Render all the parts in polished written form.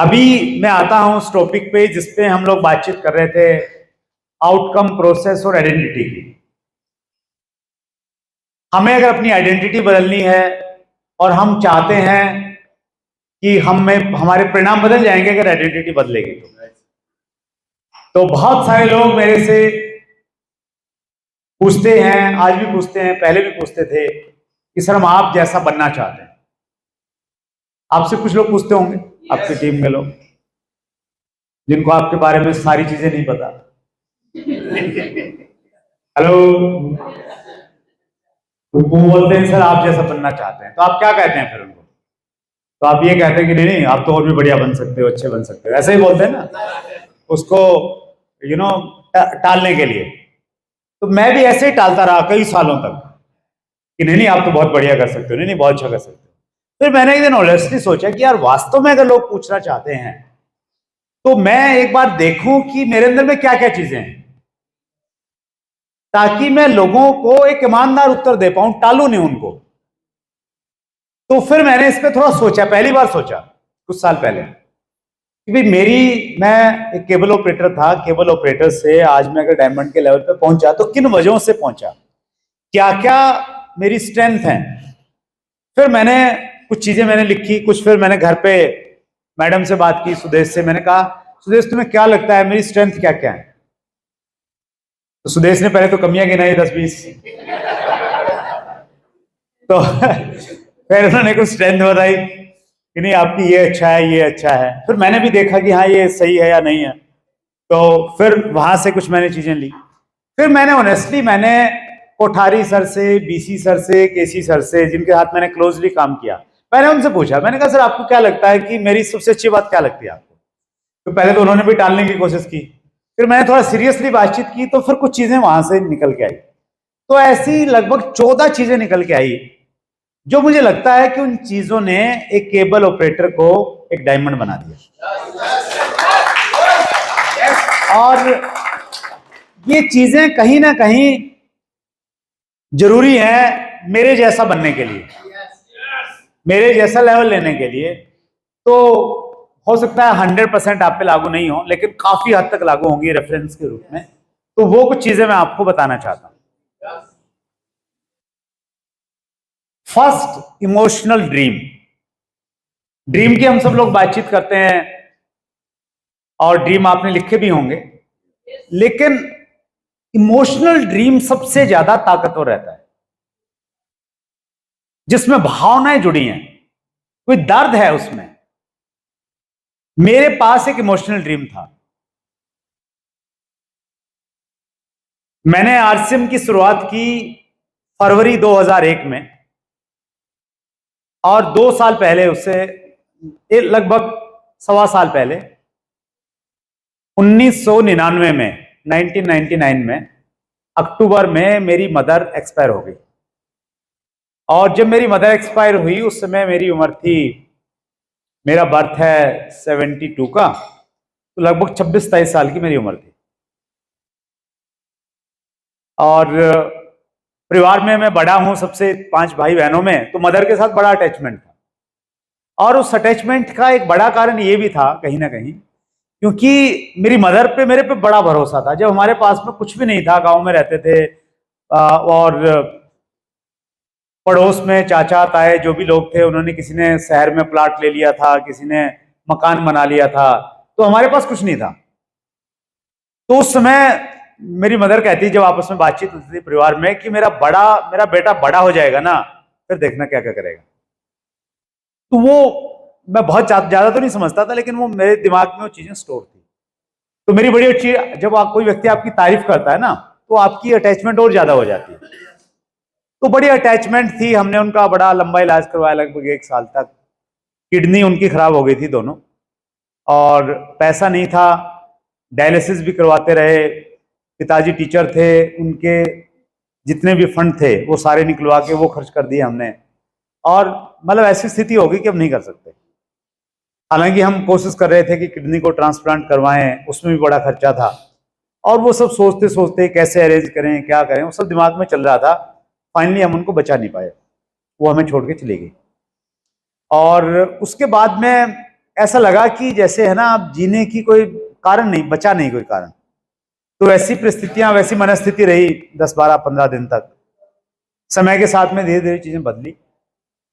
अभी मैं आता हूं उस टॉपिक पे जिसपे हम लोग बातचीत कर रहे थे, आउटकम, प्रोसेस और आइडेंटिटी की। हमें अगर अपनी आइडेंटिटी बदलनी है और हम चाहते हैं कि हमारे परिणाम बदल जाएंगे अगर आइडेंटिटी बदलेगी तो बहुत सारे लोग मेरे से पूछते हैं, आज भी पूछते हैं, पहले भी पूछते थे कि सर हम आप जैसा बनना चाहते हैं। आपसे कुछ लोग पूछते होंगे, आपकी टीम के लोग जिनको आपके बारे में सारी चीजें नहीं पता। हेलो, वो बोलते हैं सर आप जैसा बनना चाहते हैं, तो आप क्या कहते हैं फिर उनको? तो आप ये कहते हैं कि नहीं आप तो और भी बढ़िया बन सकते हो, अच्छे बन सकते हो, ऐसे ही बोलते हैं ना उसको, टालने के लिए। तो मैं भी ऐसे ही टालता रहा कई सालों तक कि नहीं आप तो बहुत बढ़िया कर सकते हो, नहीं बहुत अच्छा कर सकते हो। फिर मैंने एक दिन ऑनेस्टली सोचा कि यार वास्तव में अगर लोग पूछना चाहते हैं तो मैं एक बार देखूं कि मेरे अंदर में क्या क्या चीजें हैं, ताकि मैं लोगों को एक ईमानदार उत्तर दे पाऊं, टालू नहीं उनको। तो फिर मैंने इस पर थोड़ा सोचा, पहली बार सोचा कुछ साल पहले कि भाई मैं एक केबल ऑपरेटर था, केबल ऑपरेटर से आज मैं अगर डायमंड के लेवल पे पहुंचा तो किन वजहों से पहुंचा, क्या क्या मेरी स्ट्रेंथ है। फिर मैंने कुछ चीजें मैंने लिखी, कुछ फिर मैंने घर पे मैडम से बात की, सुदेश से। मैंने कहा सुदेश तुम्हें क्या लगता है मेरी स्ट्रेंथ क्या क्या है? तो सुदेश ने पहले तो कमियां गिनाई 10-20 तो फिर उन्होंने कुछ स्ट्रेंथ बताई कि नहीं आपकी ये अच्छा है, ये अच्छा है। फिर मैंने भी देखा कि हाँ ये सही है या नहीं है, तो फिर वहां से कुछ मैंने चीजें ली। फिर मैंने ऑनेस्टली कोठारी सर से, बीसी सर से, केसी सर से, जिनके साथ मैंने क्लोजली काम किया, पहले उनसे पूछा। मैंने कहा सर आपको क्या लगता है कि मेरी सबसे अच्छी बात क्या लगती है आपको? तो पहले तो उन्होंने भी टालने की कोशिश की, फिर मैंने थोड़ा सीरियसली बातचीत की, तो फिर कुछ चीजें वहां से निकल के आई। तो ऐसी लगभग 14 चीजें निकल के आई जो मुझे लगता है कि उन चीजों ने एक केबल ऑपरेटर को एक डायमंड बना दिया। और ये चीजें कहीं ना कहीं जरूरी है मेरे जैसा बनने के लिए, मेरे जैसा लेवल लेने के लिए। तो हो सकता है 100% आप पे लागू नहीं हो, लेकिन काफी हद तक लागू होंगी रेफरेंस के रूप में। तो वो कुछ चीजें मैं आपको बताना चाहता हूं। First, emotional dream. ड्रीम की हम सब लोग बातचीत करते हैं और ड्रीम आपने लिखे भी होंगे, लेकिन इमोशनल ड्रीम सबसे ज्यादा ताकतवर रहता है, जिसमें भावनाएं जुड़ी हैं, कोई दर्द है उसमें। मेरे पास एक इमोशनल ड्रीम था। मैंने आरसीएम की शुरुआत की फरवरी 2001 में, और 2 साल पहले, उससे लगभग 1.25 साल पहले, 1999 में, 1999 में अक्टूबर में मेरी मदर एक्सपायर हो गई। और जब मेरी मदर एक्सपायर हुई उस समय मेरी उम्र थी, मेरा बर्थ है 72 का, तो लगभग 26-23 साल की मेरी उम्र थी। और परिवार में मैं बड़ा हूं सबसे 5 भाई बहनों में, तो मदर के साथ बड़ा अटैचमेंट था। और उस अटैचमेंट का एक बड़ा कारण ये भी था कहीं ना कहीं, क्योंकि मेरी मदर पे, मेरे पे बड़ा भरोसा था। जब हमारे पास में कुछ भी नहीं था, गांव में रहते थे, और पड़ोस में चाचा ताए जो भी लोग थे, उन्होंने, किसी ने शहर में प्लाट ले लिया था, किसी ने मकान बना लिया था, तो हमारे पास कुछ नहीं था। तो उस समय मेरी मदर कहती, जब आपस में बातचीत होती थी परिवार में, कि मेरा बेटा बड़ा हो जाएगा ना, फिर देखना क्या क्या करेगा। तो वो मैं बहुत ज्यादा तो नहीं समझता था, लेकिन वो मेरे दिमाग में वो चीजें स्टोर थी। तो मेरी बड़ी अच्छी, जब कोई व्यक्ति आपकी तारीफ करता है ना, तो आपकी अटैचमेंट और ज्यादा हो जाती है। तो बड़ी अटैचमेंट थी। हमने उनका बड़ा लंबा इलाज करवाया, लगभग 1 साल तक। किडनी उनकी खराब हो गई थी दोनों, और पैसा नहीं था, डायलिसिस भी करवाते रहे। पिताजी टीचर थे, उनके जितने भी फंड थे वो सारे निकलवा के वो खर्च कर दिए हमने। और मतलब ऐसी स्थिति होगी कि अब नहीं कर सकते। हालांकि हम कोशिश कर रहे थे कि किडनी को ट्रांसप्लांट करवाएं, उसमें भी बड़ा खर्चा था। और वो सब सोचते सोचते कैसे अरेंज करें, क्या करें, वो सब दिमाग में चल रहा था। फाइनली हम उनको बचा नहीं पाए, वो हमें छोड़ के चली गई। और उसके बाद में ऐसा लगा कि जैसे है ना, आप जीने की कोई कारण नहीं बचा, नहीं कोई कारण। तो वैसी परिस्थितियां, वैसी मनस्थिति रही 10, 12, 15 दिन तक। समय के साथ में धीरे धीरे चीजें बदली,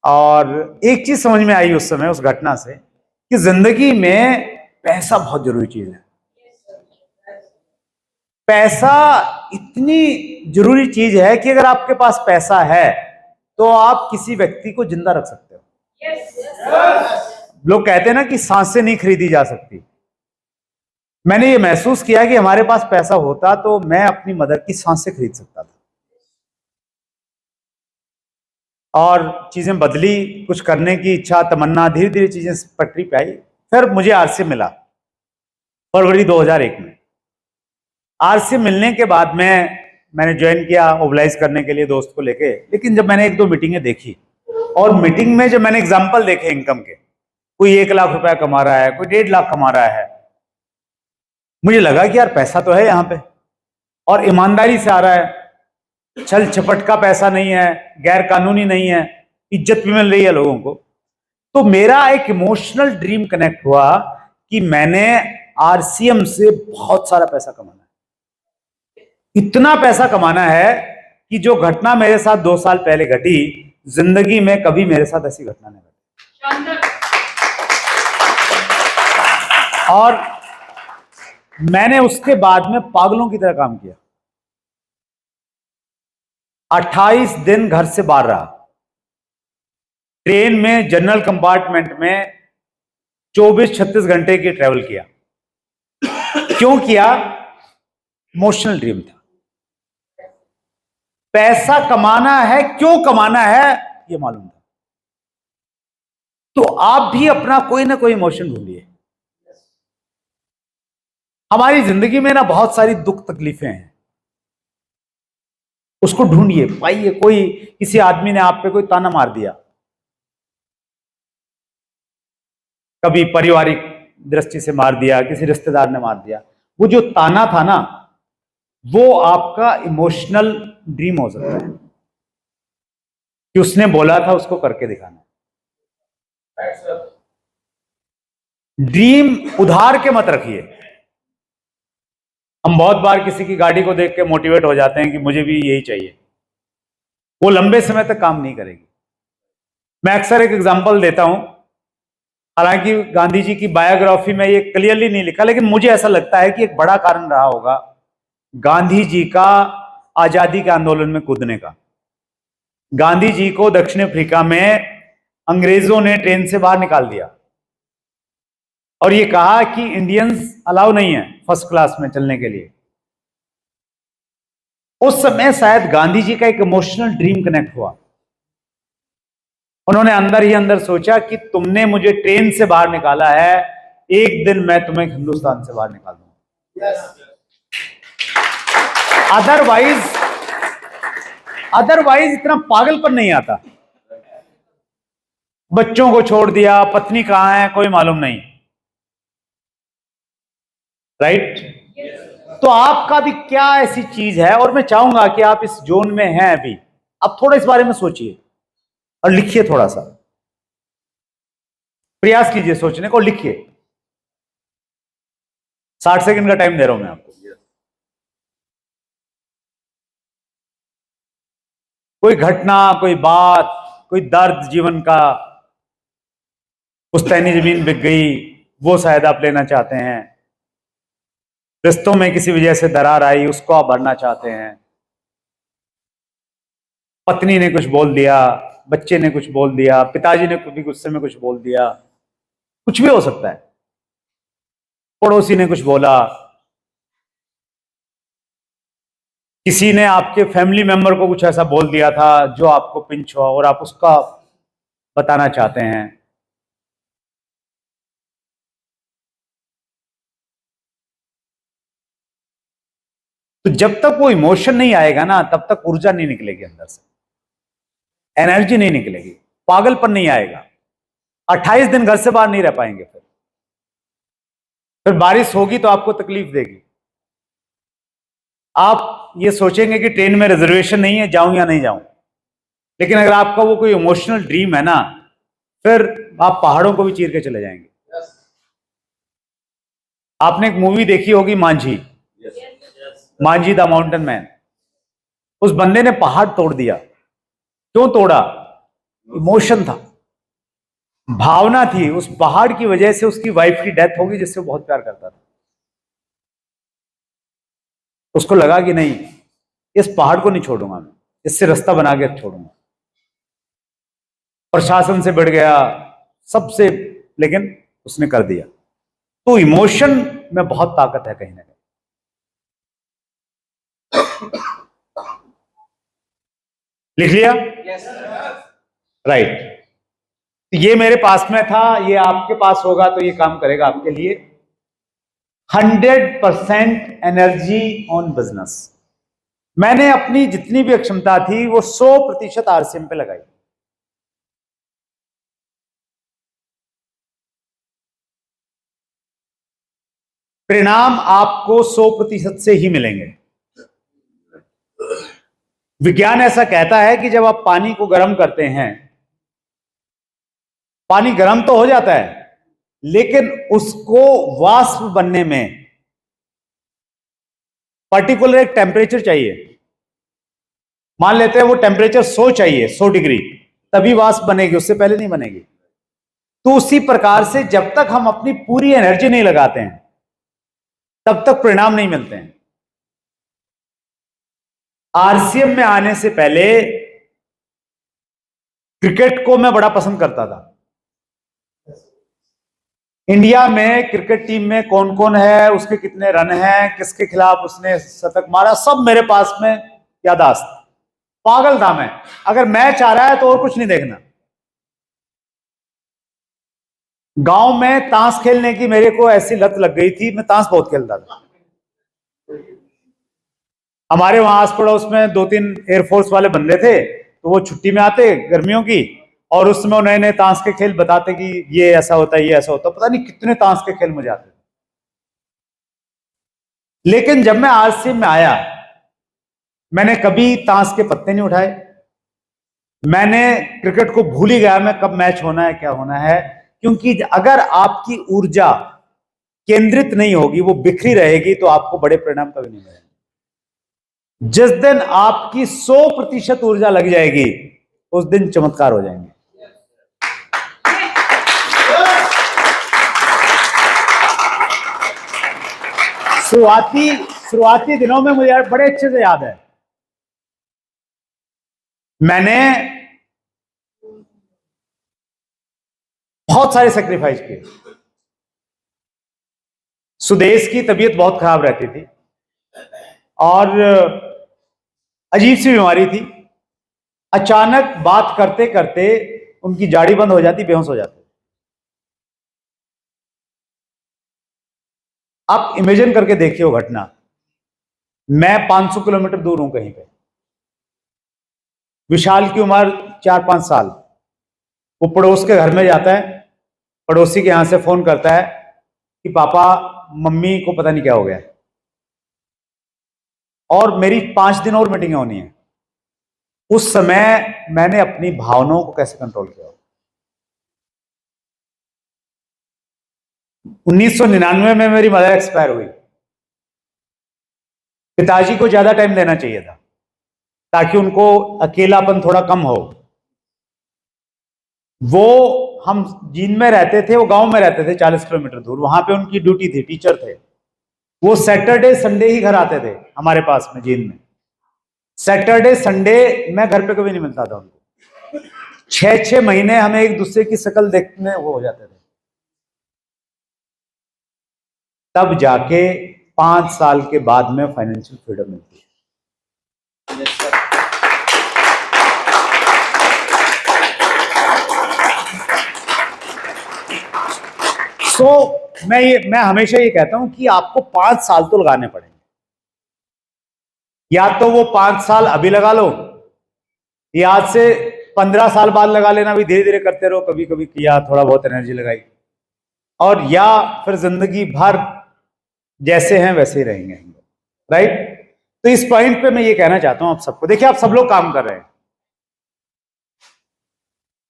और एक चीज समझ में आई उस समय, उस घटना से, कि जिंदगी में पैसा बहुत जरूरी चीज है। पैसा इतनी जरूरी चीज है कि अगर आपके पास पैसा है तो आप किसी व्यक्ति को जिंदा रख सकते हो। लोग कहते हैं ना कि सांसें नहीं खरीदी जा सकती। मैंने ये महसूस किया कि हमारे पास पैसा होता तो मैं अपनी मदर की सांसें खरीद सकता था। और चीजें बदली, कुछ करने की इच्छा, तमन्ना, धीरे धीरे चीजें पटरी पे आई। फिर मुझे आरसी मिला फरवरी 2001 में। आरसी मिलने के बाद मैंने ज्वाइन किया ओबलाइज करने के लिए दोस्त को लेके। लेकिन जब मैंने 1-2 मीटिंगें देखी, और मीटिंग में जब मैंने एग्जाम्पल देखे इनकम के, कोई 1 लाख रुपया कमा रहा है, कोई 1.5 लाख कमा रहा है, मुझे लगा कि यार पैसा तो है यहाँ पे, और ईमानदारी से आ रहा है, छल छपट का पैसा नहीं है, गैर कानूनी नहीं है, इज्जत भी मिल रही है लोगों को। तो मेरा एक इमोशनल ड्रीम कनेक्ट हुआ कि मैंने आरसीएम से बहुत सारा पैसा कमाना है। इतना पैसा कमाना है कि जो घटना मेरे साथ 2 साल पहले घटी, जिंदगी में कभी मेरे साथ ऐसी घटना नहीं घटी। और मैंने उसके बाद में पागलों की तरह काम किया। 28 दिन घर से बाहर रहा, ट्रेन में जनरल कंपार्टमेंट में 24-36 घंटे की ट्रेवल किया। क्यों किया? इमोशनल ड्रीम था। पैसा कमाना है, क्यों कमाना है ये मालूम था। तो आप भी अपना कोई ना कोई इमोशन ढूंढिए। हमारी जिंदगी में ना बहुत सारी दुख तकलीफें हैं, उसको ढूंढिए, पाइए। किसी आदमी ने आप पे कोई ताना मार दिया, कभी पारिवारिक दृष्टि से मार दिया, किसी रिश्तेदार ने मार दिया, वो जो ताना था ना, वो आपका इमोशनल ड्रीम हो सकता है कि उसने बोला था, उसको करके दिखाना। ड्रीम उधार के मत रखिए। हम बहुत बार किसी की गाड़ी को देख के मोटिवेट हो जाते हैं कि मुझे भी यही चाहिए, वो लंबे समय तक काम नहीं करेगी। मैं अक्सर एक एग्जांपल देता हूं, हालांकि गांधी जी की बायोग्राफी में ये क्लियरली नहीं लिखा, लेकिन मुझे ऐसा लगता है कि एक बड़ा कारण रहा होगा गांधी जी का आजादी के आंदोलन में कूदने का। गांधी जी को दक्षिण अफ्रीका में अंग्रेजों ने ट्रेन से बाहर निकाल दिया और ये कहा कि इंडियंस अलाउ नहीं है फर्स्ट क्लास में चलने के लिए। उस समय शायद गांधी जी का एक इमोशनल ड्रीम कनेक्ट हुआ। उन्होंने अंदर ही अंदर सोचा कि तुमने मुझे ट्रेन से बाहर निकाला है, एक दिन मैं तुम्हें हिंदुस्तान से बाहर निकाल दूंगा। अदरवाइज इतना पागलपन नहीं आता। बच्चों को छोड़ दिया, पत्नी कहां है कोई मालूम नहीं, राइट? तो आपका भी क्या ऐसी चीज है, और मैं चाहूंगा कि आप इस जोन में हैं अभी, आप थोड़ा इस बारे में सोचिए और लिखिए, थोड़ा सा प्रयास कीजिए सोचने को, लिखिए। 60 सेकंड का टाइम दे रहा हूं मैं आपको। कोई घटना, कोई बात, कोई दर्द जीवन का, पुश्तैनी जमीन बिक गई, वो शायद आप लेना चाहते हैं। रिश्तों में किसी वजह से दरार आई, उसको आप भरना चाहते हैं। पत्नी ने कुछ बोल दिया, बच्चे ने कुछ बोल दिया, पिताजी ने भी गुस्से में कुछ बोल दिया, कुछ भी हो सकता है। पड़ोसी ने कुछ बोला, किसी ने आपके फैमिली मेंबर को कुछ ऐसा बोल दिया था जो आपको पिंच हुआ और आप उसका बताना चाहते हैं। तो जब तक वो इमोशन नहीं आएगा ना, तब तक ऊर्जा नहीं निकलेगी अंदर से, एनर्जी नहीं निकलेगी, पागलपन नहीं आएगा। 28 दिन घर से बाहर नहीं रह पाएंगे। फिर बारिश होगी तो आपको तकलीफ देगी। आप ये सोचेंगे कि ट्रेन में रिजर्वेशन नहीं है, जाऊं या नहीं जाऊं। लेकिन अगर आपका वो कोई इमोशनल ड्रीम है ना, फिर आप पहाड़ों को भी चीर के चले जाएंगे। आपने एक मूवी देखी होगी Manjhi, Manjhi the mountain man. उस बंदे ने पहाड़ तोड़ दिया। क्यों तोड़ा? इमोशन था, भावना थी। उस पहाड़ की वजह से उसकी वाइफ की डेथ होगी जिससे वो बहुत प्यार करता था। उसको लगा कि नहीं, इस पहाड़ को नहीं छोड़ूंगा मैं, इससे रास्ता बना के छोड़ूंगा। प्रशासन से बढ़ गया, सबसे, लेकिन उसने कर दिया। तो इमोशन में बहुत ताकत है कहीं ना कहीं। लिख लिया? राइट। ये मेरे पास में था, ये आपके पास होगा तो ये काम करेगा आपके लिए। 100% एनर्जी ऑन बिजनेस। मैंने अपनी जितनी भी क्षमता थी वो 100% आरसीएम पे लगाई। परिणाम आपको 100% से ही मिलेंगे। विज्ञान ऐसा कहता है कि जब आप पानी को गर्म करते हैं, पानी गर्म तो हो जाता है, लेकिन उसको वाष्प बनने में पर्टिकुलर एक टेम्परेचर चाहिए। मान लेते हैं वो टेम्परेचर 100 चाहिए, 100 डिग्री, तभी वाष्प बनेगी, उससे पहले नहीं बनेगी। तो उसी प्रकार से जब तक हम अपनी पूरी एनर्जी नहीं लगाते हैं तब तक परिणाम नहीं मिलते हैं। आरसीएम में आने से पहले क्रिकेट को मैं बड़ा पसंद करता था। इंडिया में क्रिकेट टीम में कौन कौन है, उसके कितने रन हैं, किसके खिलाफ उसने शतक मारा, सब मेरे पास में याददाश्त। पागल था मैं, अगर मैच आ रहा है तो और कुछ नहीं देखना। गांव में ताश खेलने की मेरे को ऐसी लत लग गई थी, मैं ताश बहुत खेलता था। हमारे वहां आस पड़ोस में 2-3 एयरफोर्स वाले बंदे थे, तो वो छुट्टी में आते गर्मियों की, और उस समय नए नए ताश के खेल बताते कि ये ऐसा होता है, ये ऐसा होता है। पता नहीं कितने ताश के खेल मुझे आते थे। लेकिन जब मैं आरसीएम में आया, मैंने कभी ताश के पत्ते नहीं उठाए। मैंने क्रिकेट को भूल ही गया, मैं कब मैच होना है, क्या होना है। क्योंकि अगर आपकी ऊर्जा केंद्रित नहीं होगी, वो बिखरी रहेगी, तो आपको बड़े परिणाम कभी नहीं मिलेंगे। जिस दिन आपकी 100% ऊर्जा लग जाएगी, उस दिन चमत्कार हो जाएंगे। शुरुआती दिनों में मुझे बड़े अच्छे से याद है, मैंने बहुत सारे सेक्रीफाइस किए। सुदेश की तबीयत बहुत खराब रहती थी और अजीब सी बीमारी थी। अचानक बात करते करते उनकी जाड़ी बंद हो जाती, बेहोश हो जाते। आप इमेजिन करके देखिए वो घटना। मैं 500 किलोमीटर दूर हूं कहीं पे, विशाल की उम्र 4-5 साल। वो पड़ोस के घर में जाता है, पड़ोसी के यहां से फोन करता है कि पापा मम्मी को पता नहीं क्या हो गया, और मेरी 5 दिन और मीटिंगें होनी है। उस समय मैंने अपनी भावनाओं को कैसे कंट्रोल किया। 1999 में मेरी मदर एक्सपायर हुई। पिताजी को ज्यादा टाइम देना चाहिए था ताकि उनको अकेलापन थोड़ा कम हो। वो, हम जींद में रहते थे, वो गांव में रहते थे 40 किलोमीटर दूर। वहां पे उनकी ड्यूटी थी, टीचर थे। वो सैटरडे संडे ही घर आते थे हमारे पास में जींद में। सैटरडे संडे मैं घर पे कभी नहीं मिलता था उनको। 6-6 महीने हमें एक दूसरे की शक्ल देखने वो हो जाते थे। तब जाके 5 साल के बाद में फाइनेंशियल फ्रीडम मिलती है। मैं हमेशा ये कहता हूं कि आपको 5 साल तो लगाने पड़ेंगे। या तो वो 5 साल अभी लगा लो, या आज से 15 साल बाद लगा लेना, भी धीरे धीरे करते रहो, कभी कभी किया, थोड़ा बहुत एनर्जी लगाई, और या फिर जिंदगी भर जैसे हैं वैसे ही रहेंगे। राइट? तो इस पॉइंट पे मैं ये कहना चाहता हूं आप सबको, देखिए आप सब लोग काम कर रहे हैं,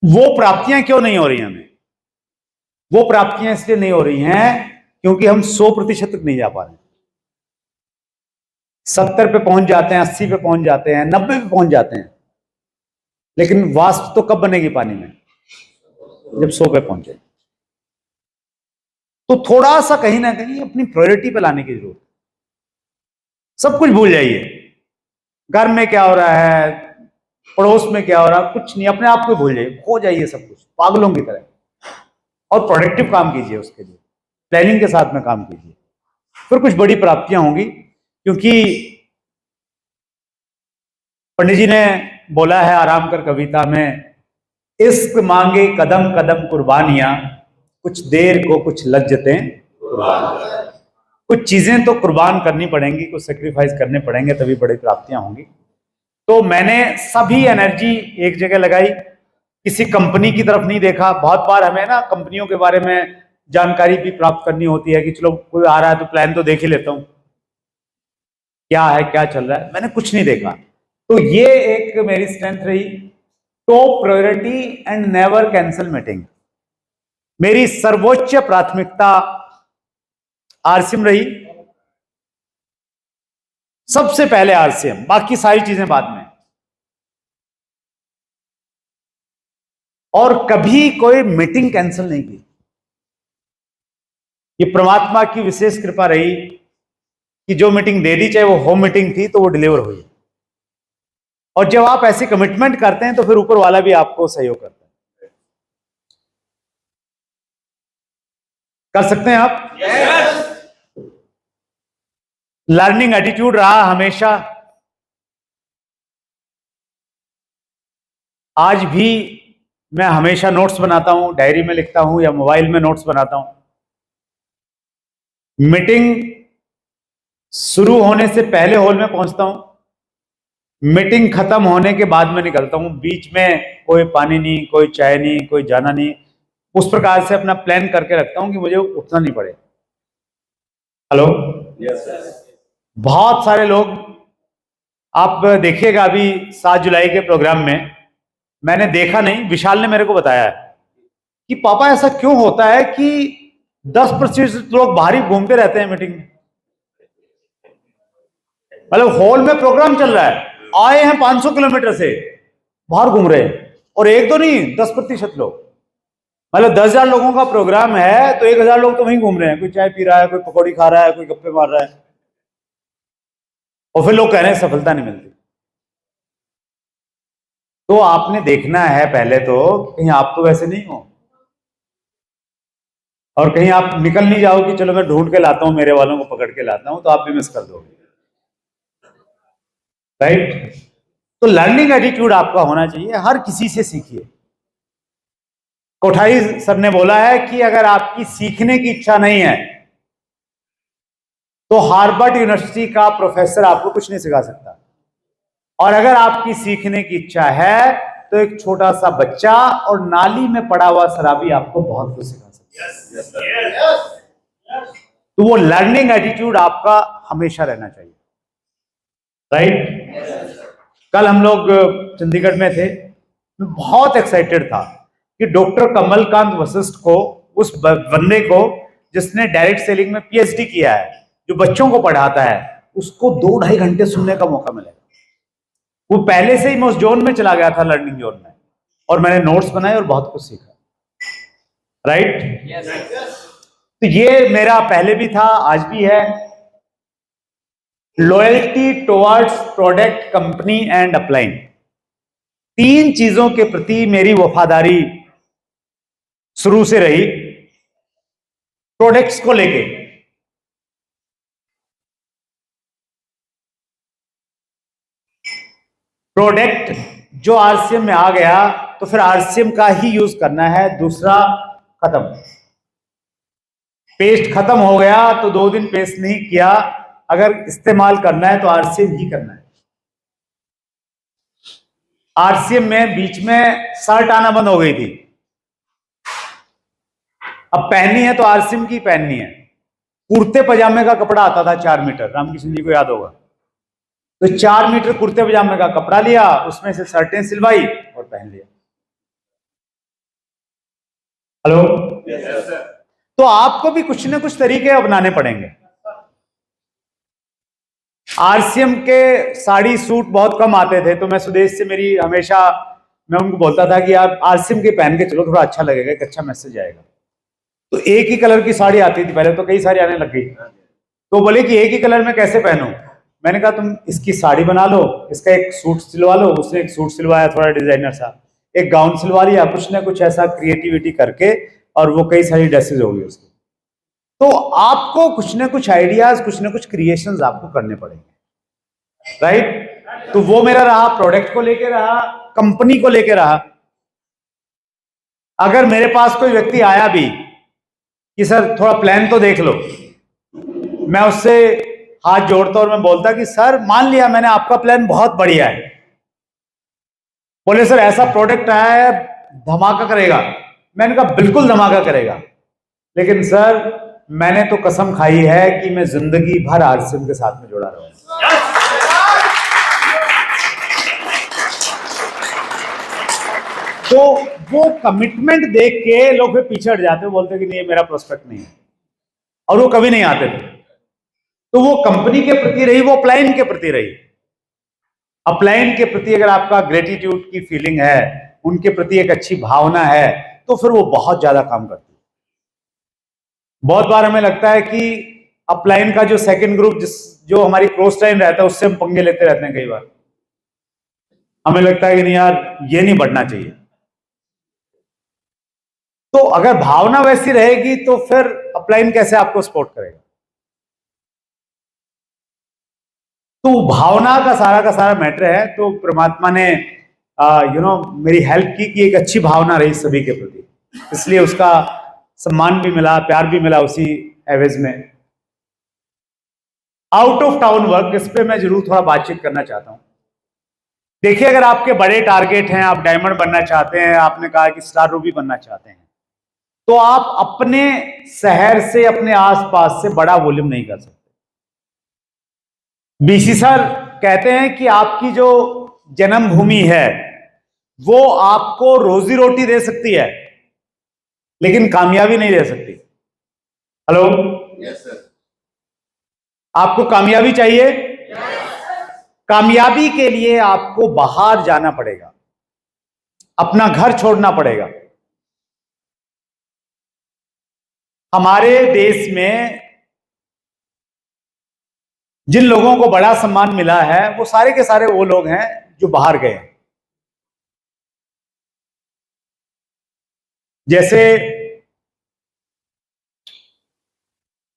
वो प्राप्तियां क्यों नहीं हो रही हमें? वो प्राप्तियां इसलिए नहीं हो रही हैं क्योंकि हम 100% तक नहीं जा पा रहे। 70 पे पहुंच जाते हैं, 80 पे पहुंच जाते हैं, 90 पे पहुंच जाते हैं, लेकिन वाष्प तो कब बनेगी पानी में? जब 100 पे पहुंचे। तो थोड़ा सा कहीं ना कहीं अपनी प्रायोरिटी पे लाने की जरूरत है। सब कुछ भूल जाइए, घर में क्या हो रहा है, पड़ोस में क्या हो रहा है, कुछ नहीं, अपने आप को भूल जाइए, खो जाइए सब कुछ पागलों की तरह, और प्रोडक्टिव काम कीजिए, उसके लिए प्लानिंग के साथ में काम कीजिए, फिर कुछ बड़ी प्राप्तियां होंगी। क्योंकि पंडित जी ने बोला है आराम कर कविता में, इश्क मांगे कदम कदम कुर्बानियां, कुछ देर को कुछ लज्जतें कुर्बान। कुछ चीजें तो कुर्बान करनी पड़ेंगी, कुछ सेक्रीफाइस करने पड़ेंगे, तभी बड़ी प्राप्तियां होंगी। तो मैंने सभी एनर्जी एक जगह लगाई, किसी कंपनी की तरफ नहीं देखा। बहुत बार हमें ना कंपनियों के बारे में जानकारी भी प्राप्त करनी होती है कि चलो कोई आ रहा है तो प्लान तो देख ही लेता हूं, क्या है, क्या चल रहा है। मैंने कुछ नहीं देखा। तो ये एक मेरी स्ट्रेंथ रही, top priority and never cancel meeting. मेरी सर्वोच्च प्राथमिकता आरसीएम रही, सबसे पहले आरसीएम, बाकी सारी चीजें बाद में। और कभी कोई मीटिंग कैंसिल नहीं की। ये परमात्मा की विशेष कृपा रही कि जो मीटिंग दे दी, चाहे वो होम मीटिंग थी, तो वो डिलीवर हुई। और जब आप ऐसी कमिटमेंट करते हैं तो फिर ऊपर वाला भी आपको सहयोग करता है। कर सकते हैं आप? yes. लर्निंग एटीट्यूड रहा हमेशा, आज भी मैं हमेशा नोट्स बनाता हूं, डायरी में लिखता हूं या मोबाइल में नोट्स बनाता हूं। मीटिंग शुरू होने से पहले हॉल में पहुंचता हूं, मीटिंग खत्म होने के बाद में निकलता हूं। बीच में कोई पानी नहीं, कोई चाय नहीं, कोई जाना नहीं। उस प्रकार से अपना प्लान करके रखता हूं कि मुझे उठना नहीं पड़े। हेलो, बहुत सारे लोग, आप देखिएगा अभी 7 जुलाई के प्रोग्राम में, मैंने देखा नहीं, विशाल ने मेरे को बताया है कि पापा ऐसा क्यों होता है कि 10% लोग बाहर ही घूमते रहते हैं मीटिंग में। मतलब हॉल में प्रोग्राम चल रहा है, आए हैं 500 किलोमीटर से, बाहर घूम रहे हैं, और एक तो नहीं 10% लोग। मतलब 10,000 लोगों का प्रोग्राम है तो 1,000 लोग तो वहीं घूम रहे हैं, कोई चाय पी रहा है, कोई पकौड़ी खा रहा है, कोई गप्पे मार रहा है, और फिर लोग कह रहे हैं सफलता नहीं मिलती। तो आपने देखना है पहले तो कहीं आप तो वैसे नहीं हो, और कहीं आप निकल नहीं जाओ कि चलो मैं ढूंढ के लाता हूं, मेरे वालों को पकड़ के लाता हूं, तो आप भी मिस कर दोगे, राइट? तो लर्निंग एटीट्यूड आपका होना चाहिए, हर किसी से सीखिए। कोठारी सर ने बोला है कि अगर आपकी सीखने की इच्छा नहीं है तो हार्वर्ड यूनिवर्सिटी का प्रोफेसर आपको कुछ नहीं सिखा सकता, और अगर आपकी सीखने की इच्छा है तो एक छोटा सा बच्चा और नाली में पड़ा हुआ शराबी आपको बहुत कुछ सिखा सकता है। तो वो लर्निंग एटीट्यूड आपका हमेशा रहना चाहिए, राइट? कल हम लोग चंडीगढ़ में थे, मैं बहुत एक्साइटेड था कि डॉक्टर कमलकांत वशिष्ठ को, उस बंदे को जिसने डायरेक्ट सेलिंग में पीएचडी किया है, जो बच्चों को पढ़ाता है, उसको 2-2.5 घंटे सुनने का मौका मिलेगा। वो पहले से ही मैं उस जोन में चला गया था, लर्निंग जोन में, और मैंने नोट्स बनाए और बहुत कुछ सीखा, राइट? तो ये मेरा पहले भी था, आज भी है। Loyalty towards product, company and upline, 3 चीजों के प्रति मेरी वफादारी शुरू से रही। प्रोडक्ट्स को लेके प्रोडक्ट जो आरसीएम में आ गया तो फिर आरसीएम का ही यूज करना है, दूसरा खत्म। पेस्ट खत्म हो गया तो 2 दिन पेस्ट नहीं किया, अगर इस्तेमाल करना है तो आरसीएम ही करना है। आरसीएम में बीच में शर्ट आना बंद हो गई थी, अब पहननी है तो आरसीएम की पहननी है। कुर्ते पजामे का कपड़ा आता था 4 मीटर, रामकिशन जी को याद होगा, तो 4 मीटर कुर्ते पजामे का कपड़ा लिया, उसमें से शर्टें सिलवाई और पहन लिया। हेलो, तो आपको भी कुछ ना कुछ तरीके अपनाने पड़ेंगे। आरसीएम के साड़ी सूट बहुत कम आते थे, तो मैं सुदेश से मेरी हमेशा मैं उनको बोलता था कि आप आरसीएम के पहन के चलो, थोड़ा अच्छा लगेगा, एक अच्छा मैसेज आएगा। तो एक ही कलर की साड़ी आती थी पहले, तो कई सारी आने लग गई। तो बोले कि एक ही कलर में कैसे पहनूं? मैंने कहा तुम इसकी साड़ी बना लो, इसका एक सूट सिलवा लो। उसने एक सूट सिलवाया थोड़ा डिजाइनर सा, एक गाउन सिलवा लिया, कुछ ना कुछ ऐसा क्रिएटिविटी करके, और वो कई सारी ड्रेसेस हो गई उसकी। तो आपको कुछ ना कुछ आइडियाज, कुछ ना कुछ क्रिएशंस आपको करने पड़ेंगे, राइट? तो वो मेरा रहा, प्रोडक्ट को लेके रहा, कंपनी को लेके रहा। अगर मेरे पास कोई व्यक्ति आया भी कि सर थोड़ा प्लान तो देख लो, मैं उससे हाथ जोड़ता और मैं बोलता कि सर मान लिया मैंने, आपका प्लान बहुत बढ़िया है। बोले सर ऐसा प्रोडक्ट आया है धमाका करेगा। मैंने कहा बिल्कुल धमाका करेगा, लेकिन सर मैंने तो कसम खाई है कि मैं जिंदगी भर आरसीएम के साथ में जुड़ा रहूंगा। तो वो कमिटमेंट देख के लोग फिर पीछे हट जाते, बोलते कि नहीं मेरा प्रोस्पेक्ट नहीं है, और वो कभी नहीं आते थे। तो वो कंपनी के प्रति रही, वो अपलाइन के प्रति रही। अपलाइन के प्रति अगर आपका ग्रेटिट्यूड की फीलिंग है, उनके प्रति एक अच्छी भावना है, तो फिर वो बहुत ज्यादा काम करती है। बहुत बार हमें लगता है कि अपलाइन का जो सेकंड ग्रुप जो हमारी क्रॉस लाइन रहता है, उससे हम पंगे लेते रहते हैं। कई बार हमें लगता है कि नहीं यार ये नहीं बढ़ना चाहिए। तो अगर भावना वैसी रहेगी तो फिर अपलाइन कैसे आपको सपोर्ट करेगा? तो भावना का सारा मैटर है। तो परमात्मा ने मेरी हेल्प की कि एक अच्छी भावना रही सभी के प्रति, इसलिए उसका सम्मान भी मिला, प्यार भी मिला उसी एवज में। आउट ऑफ टाउन वर्क, इस पे मैं जरूर थोड़ा बातचीत करना चाहता हूं। देखिए, अगर आपके बड़े टारगेट हैं, आप डायमंड बनना चाहते हैं, आपने कहा कि स्टार रूबी बनना चाहते हैं, तो आप अपने शहर से, अपने आसपास से बड़ा वॉल्यूम नहीं कर सकते। बीसी सर कहते हैं कि आपकी जो जन्मभूमि है वो आपको रोजी रोटी दे सकती है, लेकिन कामयाबी नहीं दे सकती। Hello, yes sir. आपको कामयाबी चाहिए? कामयाबी के लिए आपको बाहर जाना पड़ेगा, अपना घर छोड़ना पड़ेगा। हमारे देश में जिन लोगों को बड़ा सम्मान मिला है, वो सारे के सारे वो लोग हैं जो बाहर गए। जैसे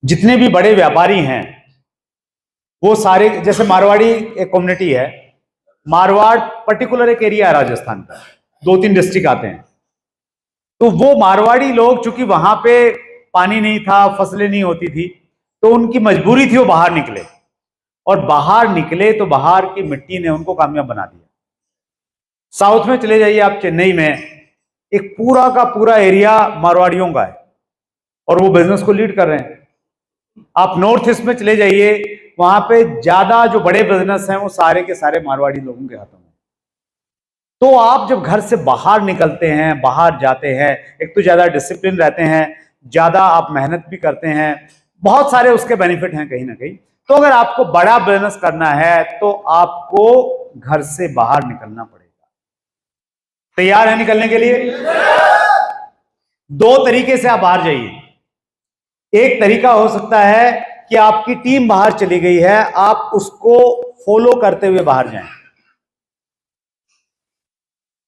जितने भी बड़े व्यापारी हैं वो सारे, जैसे मारवाड़ी एक कम्युनिटी है, मारवाड़ पर्टिकुलर एक एरिया है राजस्थान का, 2-3 डिस्ट्रिक्ट आते हैं। तो वो मारवाड़ी लोग, चूंकि वहां पे पानी नहीं था, फसलें नहीं होती थी, तो उनकी मजबूरी थी वो बाहर निकले, और बाहर निकले तो बाहर की मिट्टी ने उनको कामयाब बना दिया। साउथ में चले जाइए आप, चेन्नई में एक पूरा का पूरा एरिया मारवाड़ियों का है और वो बिजनेस को लीड कर रहे हैं। आप नॉर्थ ईस्ट में चले जाइए, वहां पे ज्यादा जो बड़े बिजनेस हैं वो सारे के सारे मारवाड़ी लोगों के हाथों में। तो आप जब घर से बाहर निकलते हैं, बाहर जाते हैं, एक तो ज्यादा डिसिप्लिन रहते हैं, ज्यादा आप मेहनत भी करते हैं, बहुत सारे उसके बेनिफिट हैं कहीं ना कहीं। तो अगर आपको बड़ा बिजनेस करना है तो आपको घर से बाहर निकलना पड़ेगा। तैयार है निकलने के लिए? 2 तरीके से आप बाहर जाइए। एक तरीका हो सकता है कि आपकी टीम बाहर चली गई है, आप उसको फॉलो करते हुए बाहर जाएं।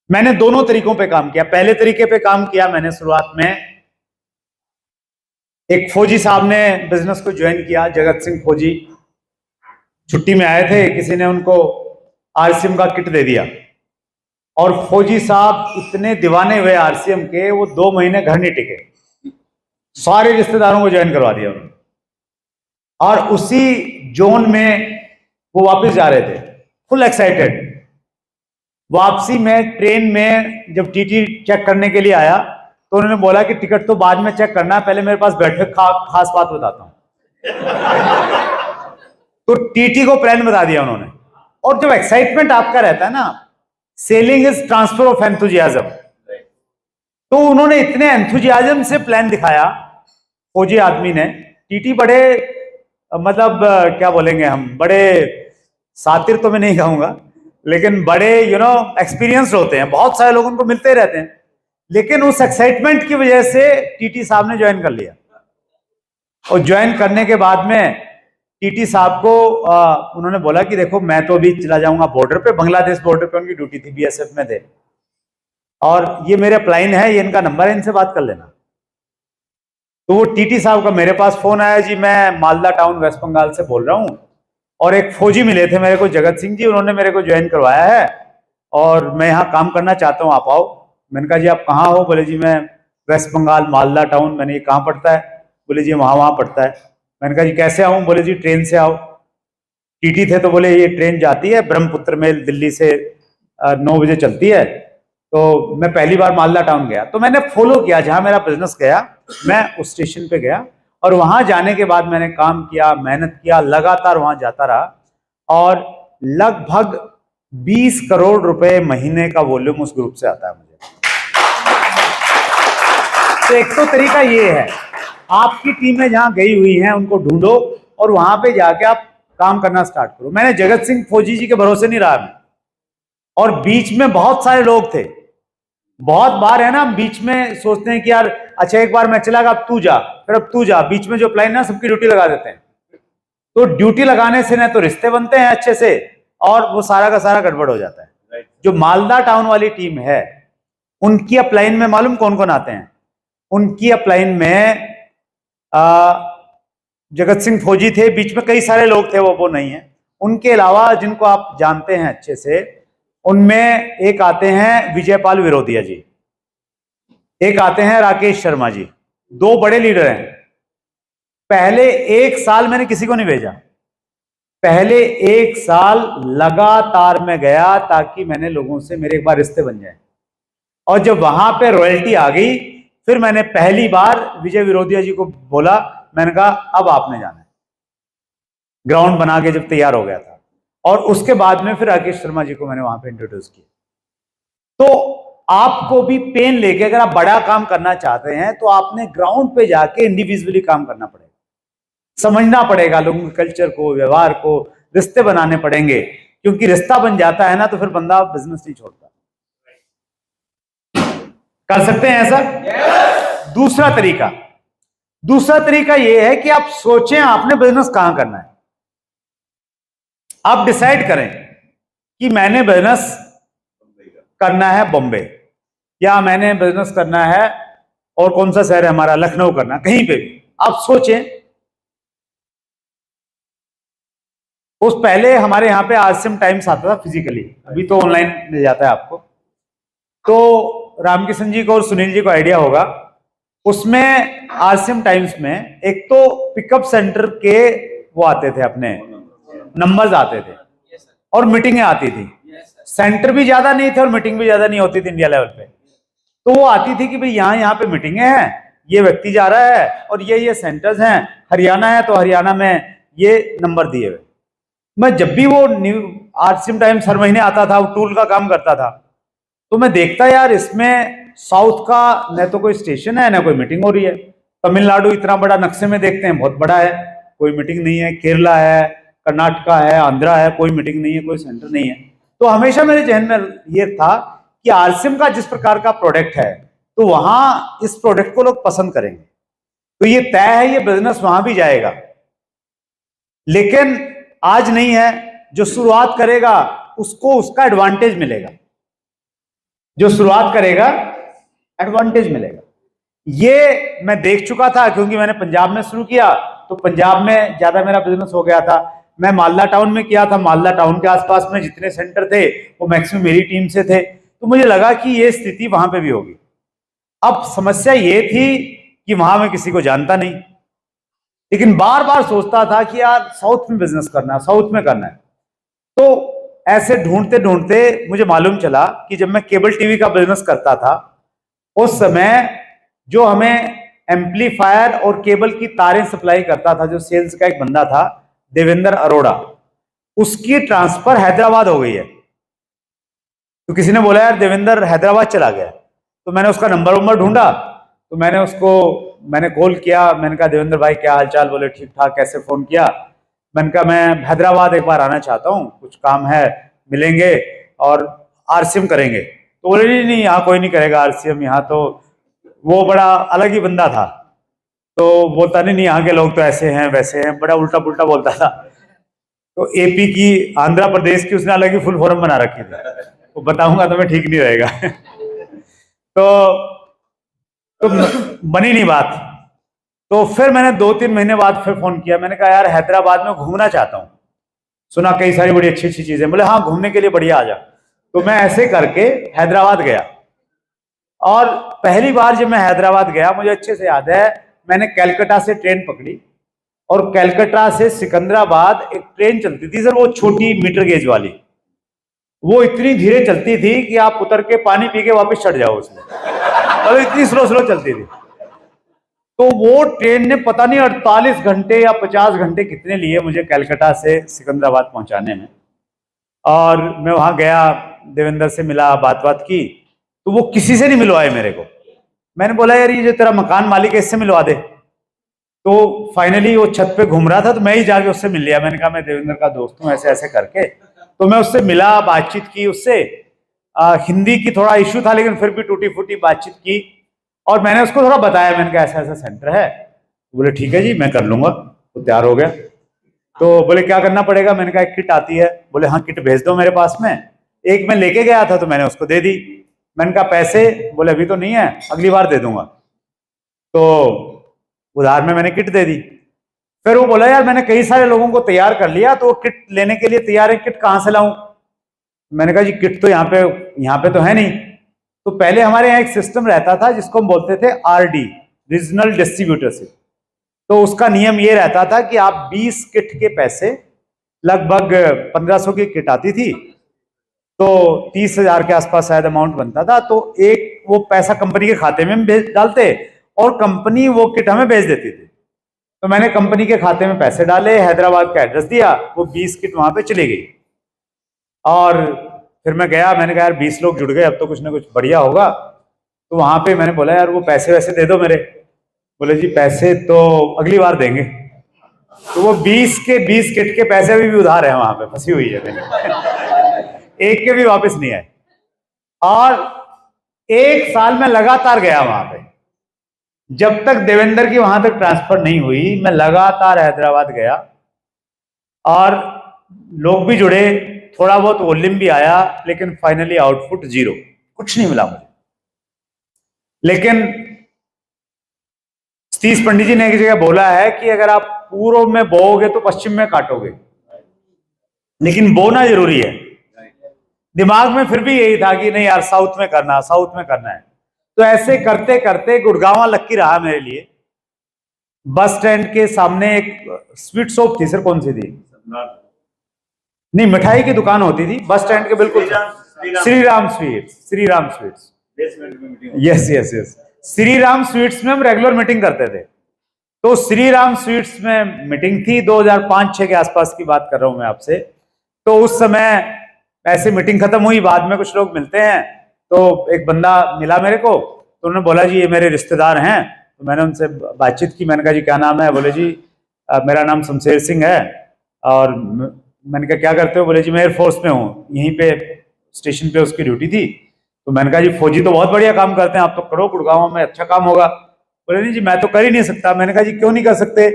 मैंने दोनों तरीकों पे काम किया। पहले तरीके पे काम किया मैंने शुरुआत में, एक फौजी साहब ने बिजनेस को ज्वाइन किया, जगत सिंह फौजी छुट्टी में आए थे, किसी ने उनको आरसीएम का किट दे दिया, और फौजी साहब इतने दीवाने हुए आरसीएम के, वो 2 महीने घर नहीं टिके, सारे रिश्तेदारों को ज्वाइन करवा दिया उन्होंने। और उसी जोन में वो वापस जा रहे थे, फुल एक्साइटेड। वापसी में ट्रेन में जब टीटी चेक करने के लिए आया तो उन्होंने बोला कि टिकट तो बाद में चेक करना है, पहले मेरे पास बैठे खास बात बताता हूं। तो टीटी को प्लान बता दिया उन्होंने। और जब एक्साइटमेंट आपका रहता है ना, selling is transfer of enthusiasm, तो उन्होंने इतने एंथुजियाज्म से प्लान दिखाया फौजी आदमी ने, टीटी बड़े मतलब क्या बोलेंगे हम, बड़े सातिर तो मैं नहीं कहूंगा, लेकिन बड़े एक्सपीरियंस होते हैं, बहुत सारे लोग उनको मिलते रहते हैं, लेकिन उस एक्साइटमेंट की वजह से टीटी साहब ने ज्वाइन कर लिया। और ज्वाइन करने के बाद में टीटी साहब को उन्होंने बोला कि देखो मैं तो अभी चला जाऊंगा बॉर्डर पे, बांग्लादेश बॉर्डर पे उनकी ड्यूटी थी, बीएसएफ में थे, और ये मेरे प्लाइन है, ये इनका नंबर है, इनसे बात कर लेना। तो वो टीटी साहब का मेरे पास फोन आया, जी मैं मालदा टाउन वेस्ट बंगाल से बोल रहा हूँ, और एक फौजी मिले थे मेरे को, जगत सिंह जी, उन्होंने मेरे को ज्वाइन करवाया है और मैं यहाँ काम करना चाहता हूँ, आप आओ। मैंने कहा जी आप कहाँ हो? बोले जी मैं वेस्ट बंगाल मालदा टाउन। मैंने ये कहाँ पड़ता है? बोले जी वहाँ पड़ता है। मैंने कहा जी कैसे आऊँ? बोले जी ट्रेन से आओ। टीटी थे तो बोले ये ट्रेन जाती है ब्रह्मपुत्र मेल, दिल्ली से 9 बजे चलती है। तो मैं पहली बार मालदा टाउन गया, तो मैंने फॉलो किया, जहाँ मेरा बिजनेस गया मैं उस स्टेशन पे गया, और वहां जाने के बाद मैंने काम किया, मेहनत किया, लगातार वहां जाता रहा, और लगभग 20 करोड़ रुपए महीने का वॉल्यूम उस ग्रुप से आता है मुझे। तो एक तो तरीका ये है, आपकी टीमें जहां गई हुई हैं उनको ढूंढो और वहां पे जाके आप काम करना स्टार्ट करो। मैंने जगत सिंह फौजी जी के भरोसे नहीं रहा मैं, और बीच में बहुत सारे लोग थे। बहुत बार है ना, बीच में सोचते हैं कि यार अच्छा एक बार मैं चला गया, अब तू जा, फिर अब तू जा, बीच में जो प्लान ना सबकी ड्यूटी लगा देते हैं। तो ड्यूटी लगाने से ना तो रिश्ते बनते हैं अच्छे से, और वो सारा का सारा गड़बड़ हो जाता है। जो मालदा टाउन वाली टीम है, उनकी अपलाइन में मालूम कौन कौन आते हैं? उनकी अपलाइन में जगत सिंह फौजी थे, बीच में कई सारे लोग थे, वो नहीं है। उनके अलावा जिनको आप जानते हैं अच्छे से, उनमें एक आते हैं विजयपाल विरोधिया जी, एक आते हैं राकेश शर्मा जी, 2 बड़े लीडर हैं। पहले 1 साल मैंने किसी को नहीं भेजा, पहले 1 साल लगातार मैं गया, ताकि मैंने लोगों से मेरे एक बार रिश्ते बन जाए। और जब वहां पे रॉयल्टी आ गई, फिर मैंने पहली बार विजय विरोधिया जी को बोला, मैंने कहा अब आपने जाना है। ग्राउंड बना के जब तैयार हो गया था, और उसके बाद में फिर राकेश शर्मा जी को मैंने वहां पे इंट्रोड्यूस किया। तो आपको भी पेन लेके अगर आप बड़ा काम करना चाहते हैं, तो आपने ग्राउंड पे जाके इंडिविजुअली काम करना पड़ेगा, समझना पड़ेगा लोगों के कल्चर को, व्यवहार को, रिश्ते बनाने पड़ेंगे, क्योंकि रिश्ता बन जाता है ना तो फिर बंदा बिजनेस नहीं छोड़ता। कर सकते हैं ऐसा? दूसरा तरीका यह है कि आप सोचें आपने बिजनेस कहां करना है। आप डिसाइड करें कि मैंने बिजनेस करना है बॉम्बे, या मैंने बिजनेस करना है, और कौन सा शहर है हमारा, लखनऊ करना, कहीं पे भी आप सोचें। उस पहले हमारे यहाँ पे आसिम टाइम्स आता था फिजिकली, अभी तो ऑनलाइन मिल जाता है आपको। तो रामकिशन जी को और सुनील जी को आइडिया होगा, उसमें आसिम टाइम्स में एक तो पिकअप सेंटर के वो आते थे, अपने नंबर्स आते थे, और मीटिंगें आती थी। सेंटर भी ज्यादा नहीं थे और मीटिंग भी ज्यादा नहीं होती थी इंडिया लेवल पे। तो वो आती थी कि भाई यहाँ पे मीटिंगें हैं, ये व्यक्ति जा रहा है, और ये सेंटर्स हैं, हरियाणा है तो हरियाणा में ये नंबर दिए हुए। मैं जब भी वो न्यू आसिम टाइम्स हर महीने आता था, वो टूल का काम करता था, तो मैं देखता यार इसमें साउथ का न तो कोई स्टेशन है, ना कोई मीटिंग हो रही है। तमिलनाडु इतना बड़ा नक्शे में देखते हैं, बहुत बड़ा है, कोई मीटिंग नहीं है। केरला है, कर्नाटका है, आंध्रा है, कोई मीटिंग नहीं है, कोई सेंटर नहीं है। तो हमेशा मेरे जहन में ये था कि आरसीएम का जिस प्रकार का प्रोडक्ट है, तो वहां इस प्रोडक्ट को लोग पसंद करेंगे, तो ये तय है ये बिजनेस वहां भी जाएगा। लेकिन आज नहीं है, जो शुरुआत करेगा उसको उसका एडवांटेज मिलेगा, जो शुरुआत करेगा एडवांटेज मिलेगा। ये मैं देख चुका था, क्योंकि मैंने पंजाब में शुरू किया, तो पंजाब में ज्यादा मेरा बिजनेस हो गया था। मैं मालदा टाउन में किया था, मालदा टाउन के आसपास में जितने सेंटर थे वो मैक्सिमम मेरी टीम से थे, तो मुझे लगा कि ये स्थिति वहां पे भी होगी। अब समस्या ये थी कि वहां मैं किसी को जानता नहीं, लेकिन बार बार सोचता था कि यार साउथ में बिजनेस करना है, साउथ में करना है। तो ऐसे ढूंढते ढूंढते मुझे मालूम चला कि जब मैं केबल टीवी का बिजनेस करता था, उस समय जो हमें एम्पलीफायर और केबल की तारें सप्लाई करता था, जो सेल्स का एक बंदा था देवेंद्र अरोड़ा, उसकी ट्रांसफर हैदराबाद हो गई है। तो किसी ने बोला यार देवेंद्र हैदराबाद चला गया, तो मैंने उसका नंबर ढूंढा, तो मैंने उसको मैंने कॉल किया, मैंने कहा देवेंद्र भाई क्या हाल चाल? बोले ठीक ठाक। कैसे फ़ोन किया? मैंने कहा मैं हैदराबाद एक बार आना चाहता हूँ, कुछ काम है, मिलेंगे और आरसीएम करेंगे। तो बोले नहीं नहीं, यहाँ कोई नहीं करेगा आरसीएम, यहाँ तो वो बड़ा अलग ही बंदा था। तो बोलता नहीं नहीं, यहाँ के लोग तो ऐसे हैं वैसे हैं, बड़ा उल्टा पुल्टा बोलता था। तो एपी की, आंध्र प्रदेश की उसने अलग ही फुल फॉर्म बना रखी थी, वो बताऊंगा तो मैं ठीक नहीं रहेगा। तो बनी नहीं बात। तो फिर मैंने 2-3 महीने बाद फिर फोन किया, मैंने कहा यार हैदराबाद में घूमना चाहता हूँ, सुना कई सारी बड़ी अच्छी अच्छी चीजें। बोले हाँ घूमने के लिए बढ़िया, आ जा। तो मैं ऐसे करके हैदराबाद गया। और पहली बार जब मैं हैदराबाद गया, मुझे अच्छे से याद है, मैंने कलकत्ता से ट्रेन पकड़ी और कलकत्ता से सिकंदराबाद एक ट्रेन चलती थी सर, वो छोटी मीटर गेज वाली, वो इतनी धीरे चलती थी कि आप उतर के पानी पी के वापस चढ़ जाओ उसमें, और इतनी स्लो स्लो चलती थी। तो वो ट्रेन ने पता नहीं 48 घंटे या 50 घंटे कितने लिए मुझे कलकत्ता से सिकंदराबाद पहुंचाने में। और मैं वहां गया, देवेंद्र से मिला, बात की, तो वो किसी से नहीं मिलवाए मेरे को। मैंने बोला यार ये जो तेरा मकान मालिक है इससे मिलवा दे। तो फाइनली वो छत पे घूम रहा था, तो मैं ही जाके उससे मिल लिया। मैंने कहा मैं देवेंद्र का दोस्त हूँ, ऐसे ऐसे करके। तो मैं उससे मिला, बातचीत की उससे। हिंदी की थोड़ा इश्यू था, लेकिन फिर भी टूटी फूटी बातचीत की। और मैंने उसको थोड़ा बताया, मैंने कहा ऐसा ऐसा सेंटर है। बोले ठीक है जी मैं कर लूंगा। तो तैयार हो गया। तो बोले क्या करना पड़ेगा? मैंने कहा एक किट आती है। बोले हाँ किट भेज दो मेरे पास में। एक मैं लेके गया था तो मैंने उसको दे दी। मैंने कहा पैसे? बोले अभी तो नहीं है, अगली बार दे दूंगा। तो उधार में मैंने किट दे दी। फिर वो बोला यार मैंने कई सारे लोगों को तैयार कर लिया, तो वो किट लेने के लिए तैयार है, किट कहां से लाऊं? मैंने कहा जी किट तो यहाँ पे तो है नहीं। तो पहले हमारे यहाँ एक सिस्टम रहता था जिसको हम बोलते थे आरडी, रीजनल डिस्ट्रीब्यूटरशिप। तो उसका नियम ये रहता था कि आप 20 किट के पैसे, लगभग 1500 की किट आती थी, तो 30,000 के आसपास शायद अमाउंट बनता था। तो एक वो पैसा कंपनी के खाते में डालते और कंपनी वो किट हमें भेज देती थी। तो मैंने कंपनी के खाते में पैसे डाले, हैदराबाद का एड्रेस दिया, वो 20 किट वहां पे चली गई। और फिर मैं गया, मैंने कहा यार 20 लोग जुड़ गए, अब तो कुछ ना कुछ बढ़िया होगा। तो वहां पे मैंने बोला यार वो पैसे वैसे दे दो मेरे। बोले जी पैसे तो अगली बार देंगे। तो वो 20 के 20 किट के पैसे भी उधार है, वहां पे फंसी हुई है मेरी। एक के भी वापस नहीं आए। और 1 साल में लगातार गया वहां पे, जब तक देवेंद्र की वहां तक ट्रांसफर नहीं हुई, मैं लगातार हैदराबाद गया। और लोग भी जुड़े, थोड़ा बहुत वॉल्यूम भी आया, लेकिन फाइनली आउटपुट 0, कुछ नहीं मिला मुझे। लेकिन सतीश पंडित जी ने एक जगह बोला है कि अगर आप पूर्व में बोओगे तो पश्चिम में काटोगे, लेकिन बोना जरूरी है। दिमाग में फिर भी यही था कि नहीं यार साउथ में करना, साउथ में करना है। तो ऐसे करते करते गुड़गांव लक्की रहा मेरे लिए। बस स्टैंड के सामने एक स्वीट शॉप थी सर, कौन सी थी? नहीं, मिठाई की दुकान होती थी बस स्टैंड के बिल्कुल। Shri Ram sweets, Shri Ram sweets, yes yes yes, Shri Ram sweets में हम रेगुलर मीटिंग करते थे। तो श्री राम स्वीट्स में मीटिंग थी, 2005-06 के आसपास की बात कर रहा हूं मैं आपसे। तो उस समय ऐसे मीटिंग खत्म हुई, बाद में कुछ लोग मिलते हैं, तो एक बंदा मिला मेरे को, तो उन्होंने बोला जी ये मेरे रिश्तेदार हैं। तो मैंने उनसे बातचीत की, मैंने कहा जी क्या नाम है? बोले जी मेरा नाम शमशेर सिंह है। और मैंने कहा क्या करते हो? बोले जी मैं एयरफोर्स में हूँ, यहीं पे स्टेशन पे उसकी ड्यूटी थी। तो मैंने कहा जी फौजी तो बहुत बढ़िया काम करते हैं, आप तो करो, गुड़गांव में अच्छा काम होगा। बोले नहीं जी मैं तो कर ही नहीं सकता। मैंने कहा जी क्यों नहीं कर सकते?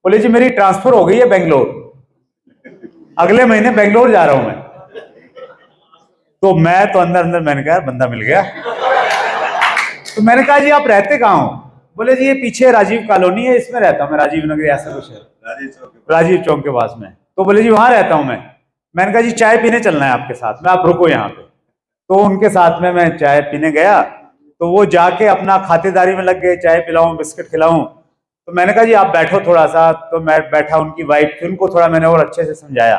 बोले जी मेरी ट्रांसफर हो गई है बेंगलोर, अगले महीने बेंगलोर जा रहा हूं मैं। तो मैं तो अंदर अंदर मैंने कहा बंदा मिल गया। तो मैंने कहा जी आप रहते कहाँ हो? बोले जी ये पीछे राजीव कॉलोनी है, इसमें रहता हूँ मैं, राजीव नगर ऐसा कुछ है, राजीव चौक के पास में। तो बोले जी वहां रहता हूं मैं। मैंने कहा जी चाय पीने चलना है आपके साथ में, आप रुको यहाँ पे। तो उनके साथ में मैं चाय पीने गया, तो वो जाके अपना खातिरदारी में लग गए, चाय पिलाऊं, बिस्किट खिलाऊं। तो मैंने कहा जी आप बैठो थोड़ा सा। तो मैं बैठा, उनकी वाइफ थी, उनको थोड़ा मैंने और अच्छे से समझाया।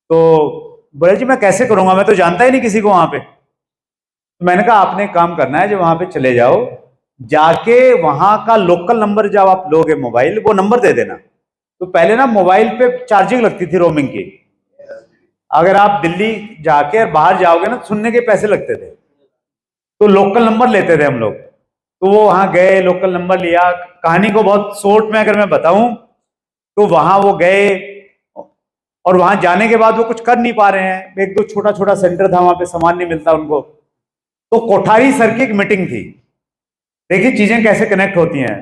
तो बोले जी मैं कैसे करूंगा, मैं तो जानता ही नहीं किसी को वहां पे। तो मैंने कहा आपने एक काम करना है, जो वहां पे चले जाओ, जाके वहां का लोकल नंबर जब आप लोगे मोबाइल, वो नंबर दे देना। तो पहले ना मोबाइल पे चार्जिंग लगती थी रोमिंग की, अगर आप दिल्ली जाके बाहर जाओगे ना, सुनने के पैसे लगते थे। तो लोकल नंबर लेते थे हम लोग। तो वो वहां गए, लोकल नंबर लिया। कहानी को बहुत शॉर्ट में अगर मैं बताऊं तो वहां वो गए और वहां जाने के बाद वो कुछ कर नहीं पा रहे हैं। एक दो छोटा छोटा सेंटर था, वहां पे सामान नहीं मिलता उनको। तो कोठारी सर की एक मीटिंग थी। देखिए चीजें कैसे कनेक्ट होती हैं।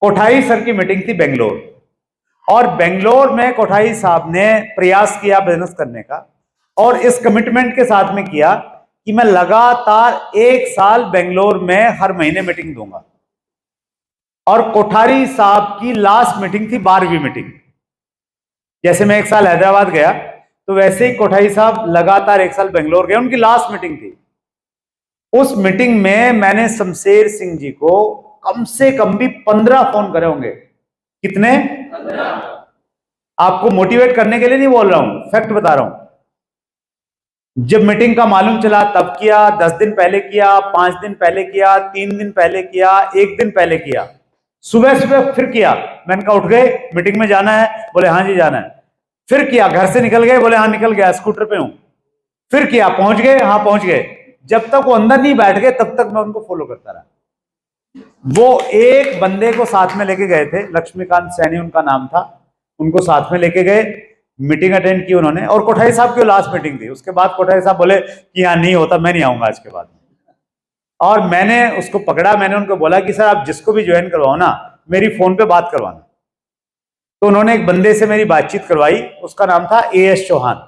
कोठारी सर की मीटिंग थी बेंगलोर, और बेंगलोर में कोठारी साहब ने प्रयास किया बिजनेस करने का, और इस कमिटमेंट के साथ में किया कि मैं लगातार 1 साल बेंगलोर में हर महीने मीटिंग दूंगा। और कोठारी साहब की लास्ट मीटिंग थी 12वीं मीटिंग। जैसे मैं 1 साल हैदराबाद गया, तो वैसे ही कोठारी साहब लगातार 1 साल बेंगलोर गए, उनकी लास्ट मीटिंग थी। उस मीटिंग में मैंने शमशेर सिंह जी को कम से कम भी 15 फोन करे होंगे। कितने? 15। आपको मोटिवेट करने के लिए नहीं बोल रहा हूं, फैक्ट बता रहा हूं। जब मीटिंग का मालूम चला तब किया, 10 दिन पहले किया, 5 दिन पहले किया, 3 दिन पहले किया, 1 दिन पहले किया, सुबह सुबह फिर किया। मैंने कहा उठ गए, मीटिंग में जाना है? बोले हाँ जी जाना है। फिर किया, घर से निकल गए? बोले हाँ निकल गया, स्कूटर पे हूं। फिर किया, पहुंच गए? हाँ पहुंच गए। जब तक वो अंदर नहीं बैठ गए तब तक मैं उनको फॉलो करता रहा। वो एक बंदे को साथ में लेके गए थे, लक्ष्मीकांत सैनी उनका नाम था, उनको साथ में लेके गए, मीटिंग अटेंड की उन्होंने। और कोठारी साहब की लास्ट मीटिंग थी। उसके बाद कोठारी साहब बोले कि हाँ नहीं होता, मैं नहीं आऊंगा आज के बाद। और मैंने उसको पकड़ा, मैंने उनको बोला कि सर आप जिसको भी ज्वाइन करवाओ ना, मेरी फोन पे बात करवाना। तो उन्होंने एक बंदे से मेरी बातचीत करवाई, उसका नाम था AS चौहान।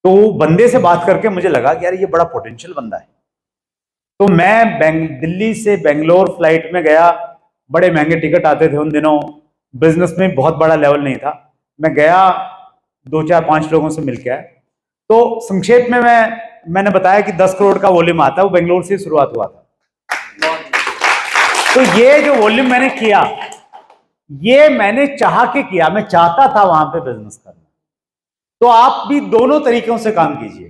तो बंदे से बात करके मुझे लगा कि यार ये बड़ा पोटेंशियल बंदा है। तो मैं दिल्ली से बेंगलोर फ्लाइट में गया। बड़े महंगे टिकट आते थे उन दिनों, बिजनेस में बहुत बड़ा लेवल नहीं था। मैं गया, 2 4 5 लोगों से मिल के आया। तो संक्षेप में मैंने बताया कि 10 करोड़ का वॉल्यूम आता है, वो बेंगलोर से शुरुआत हुआ था। तो ये जो वॉल्यूम मैंने किया, ये मैंने चाह के किया, मैं चाहता था वहां पे बिजनेस करना। तो आप भी दोनों तरीकों से काम कीजिए।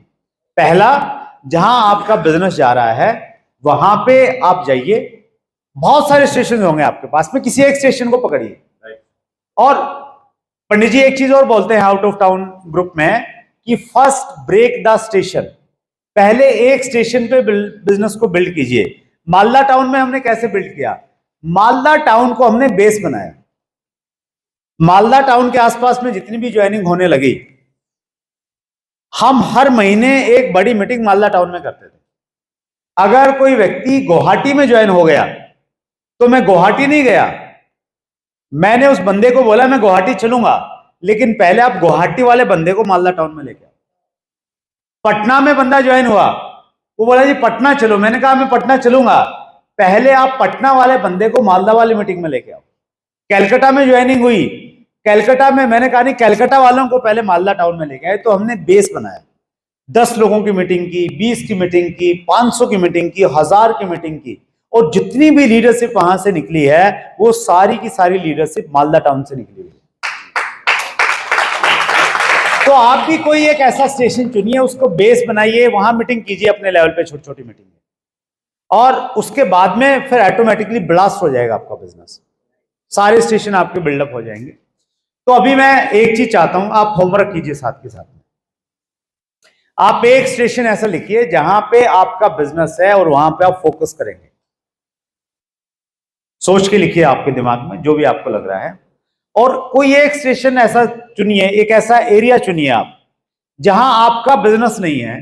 पहला, जहां आपका बिजनेस जा रहा है वहां पे आप जाइए, बहुत सारे स्टेशन होंगे आपके पास में, किसी एक स्टेशन को पकड़िए। और पंडित जी एक चीज और बोलते हैं आउट ऑफ टाउन ग्रुप में कि फर्स्ट ब्रेक द स्टेशन। पहले एक स्टेशन पे बिजनेस को बिल्ड कीजिए। मालदा टाउन में हमने कैसे बिल्ड किया? मालदा टाउन को हमने बेस बनाया। मालदा टाउन के आसपास में जितनी भी ज्वाइनिंग होने लगी, हम हर महीने एक बड़ी मीटिंग मालदा टाउन में करते थे। अगर कोई व्यक्ति गुवाहाटी में ज्वाइन हो गया तो मैं गुवाहाटी नहीं गया, मैंने उस बंदे को बोला मैं गुवाहाटी चलूंगा, लेकिन पहले आप गुवाहाटी वाले बंदे को मालदा टाउन में लेके आओ। पटना में बंदा ज्वाइन हुआ, वो बोला जी पटना चलो, मैंने कहा मैं पटना चलूंगा, पहले आप पटना वाले बंदे को मालदा वाली मीटिंग में लेके आओ। कैलकाटा में ज्वाइनिंग हुई, कैलकाटा में मैंने कहा नहीं, कैलकाटा वालों को पहले मालदा टाउन में लेके आए। तो हमने बेस बनाया, 10 लोगों की मीटिंग की, 20 की मीटिंग की, 500 की मीटिंग की, 1000 की मीटिंग की, और जितनी भी लीडरशिप वहां से निकली है वो सारी की सारी लीडरशिप मालदा टाउन से निकली हुई। तो आप भी कोई एक ऐसा स्टेशन चुनिए, उसको बेस बनाइए, वहां मीटिंग कीजिए अपने लेवल पे, छोटी छोटी मीटिंग, और उसके बाद में फिर ऑटोमेटिकली ब्लास्ट हो जाएगा आपका बिजनेस, सारे स्टेशन आपके बिल्डअप हो जाएंगे। तो अभी मैं एक चीज चाहता हूं, आप होमवर्क कीजिए साथ के साथ में। आप एक स्टेशन ऐसा लिखिए जहां पे आपका बिजनेस है और वहां पे आप फोकस करेंगे। सोच के लिखिए आपके दिमाग में जो भी आपको लग रहा है, और कोई एक स्टेशन ऐसा चुनिए, एक ऐसा एरिया चुनिए आप जहां आपका बिजनेस नहीं है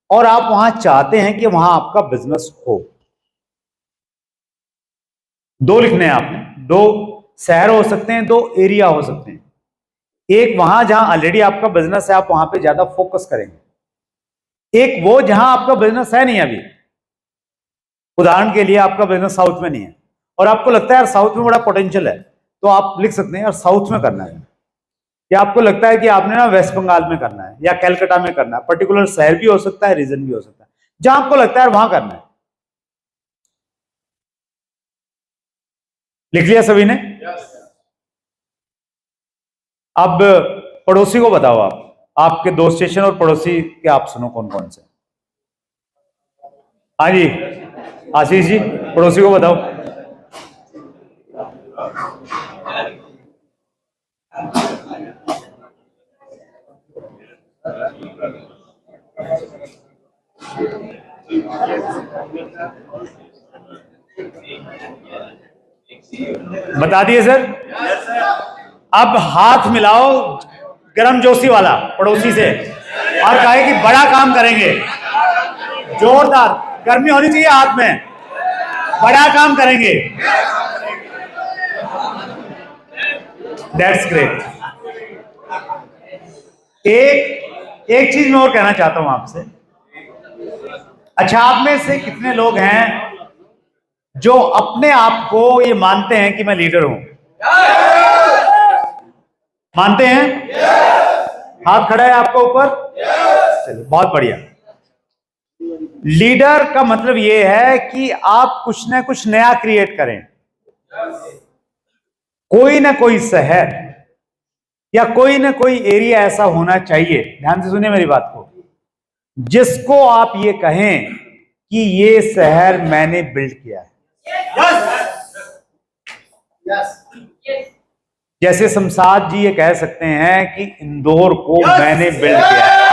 और आप वहां चाहते हैं कि वहां आपका बिजनेस हो। 2 लिखने हैं आपने, 2 शहर हो सकते हैं, 2 एरिया हो सकते हैं। एक वहां जहां ऑलरेडी आपका बिजनेस है, आप वहां पे ज्यादा फोकस करेंगे। एक वो जहां आपका बिजनेस है नहीं अभी, उदाहरण के लिए आपका बिजनेस साउथ में नहीं है और आपको लगता है यार साउथ में बड़ा पोटेंशियल है, तो आप लिख सकते हैं यार साउथ में करना है। या आपको लगता है कि आपने ना वेस्ट बंगाल में करना है या कलकत्ता में करना है, पर्टिकुलर शहर भी हो सकता है, रीजन भी हो सकता है, जहां आपको लगता है वहां करना है। लिख लिया सभी ने? अब पड़ोसी को बताओ, आपके 2 स्टेशन और पड़ोसी के आप सुनो कौन कौन से। हाँ जी आशीष जी, पड़ोसी को बताओ। बता दिए सर। अब हाथ मिलाओ गर्मजोशी वाला पड़ोसी से और कहे कि बड़ा काम करेंगे, जोरदार गर्मी होनी चाहिए हाथ में, बड़ा काम करेंगे। That's great. एक चीज मैं और कहना चाहता हूं आपसे। अच्छा, आप में से कितने लोग हैं जो अपने आप को ये मानते हैं कि मैं लीडर हूं? मानते हैं? हाथ खड़ा है आपका ऊपर? चलिए, बहुत बढ़िया। लीडर का मतलब ये है कि आप कुछ ना कुछ नया क्रिएट करें। कोई ना कोई शहर या कोई ना कोई एरिया ऐसा होना चाहिए, ध्यान से सुनिए मेरी बात को, जिसको आप ये कहें कि ये शहर मैंने बिल्ड किया है। जैसे शमशाद जी ये कह सकते हैं कि इंदौर को मैंने बिल्ड किया है।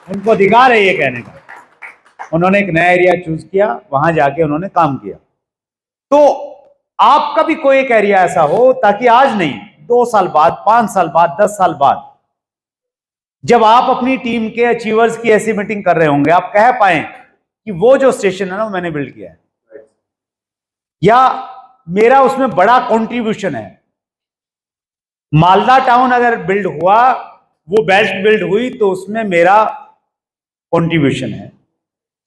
उनको अधिकार है ये कहने का। उन्होंने एक नया एरिया चूज किया, वहां जाके उन्होंने काम किया। तो आपका भी कोई एक एरिया ऐसा हो ताकि आज नहीं, 2 साल बाद, 5 साल बाद, 10 साल बाद, जब आप अपनी टीम के अचीवर्स की ऐसी मीटिंग कर रहे होंगे, आप कह पाए कि वो जो स्टेशन है ना वो मैंने बिल्ड किया है, या मेरा उसमें बड़ा कंट्रीब्यूशन है। मालदा टाउन अगर बिल्ड हुआ, वो बेल्ट बिल्ड हुई, तो उसमें मेरा कंट्रीब्यूशन है।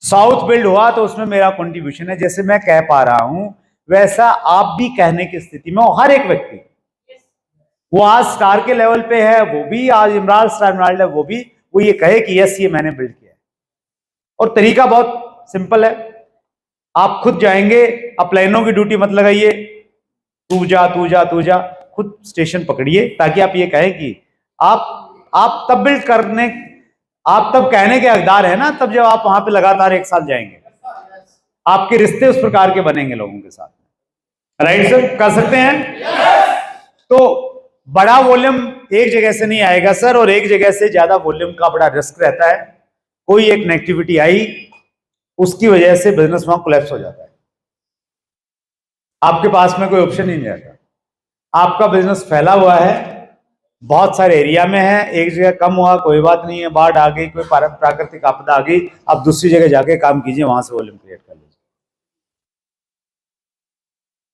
साउथ बिल्ड हुआ तो उसमें मेरा कंट्रीब्यूशन है। जैसे मैं कह पा रहा हूं, वैसा आप भी कहने की स्थिति में हो। हर एक व्यक्ति, वो आज स्टार के लेवल पे है, वो भी आज इमरान स्टार इमरान है, वो ये कहे कि यस ये मैंने बिल्ड किया है। और तरीका बहुत सिंपल है। आप खुद जाएंगे, अपलाइनों की ड्यूटी मत लगाइए, तू जा तू जा तू जा, खुद स्टेशन पकड़िए, ताकि आप ये कहें कि आप तब बिल्ड करने, आप तब कहने के हकदार है ना, तब जब आप वहां पे लगातार 1 साल जाएंगे। आपके रिश्ते उस प्रकार के बनेंगे लोगों के साथ। राइट सर, कर सकते हैं? तो बड़ा वॉल्यूम एक जगह से नहीं आएगा सर, और एक जगह से ज्यादा वॉल्यूम का बड़ा रिस्क रहता है। कोई एक नेगेटिविटी आई, उसकी वजह से बिजनेस वहां कोलैप्स हो जाता है। आपके पास में कोई ऑप्शन ही नहीं रहता। आपका बिजनेस फैला हुआ है, बहुत सारे एरिया में है, एक जगह कम हुआ कोई बात नहीं है, बाढ़ आ गई, कोई प्राकृतिक आपदा आ गई, आप दूसरी जगह जाके काम कीजिए, वहां से वॉल्यूम क्रिएट कर लीजिए।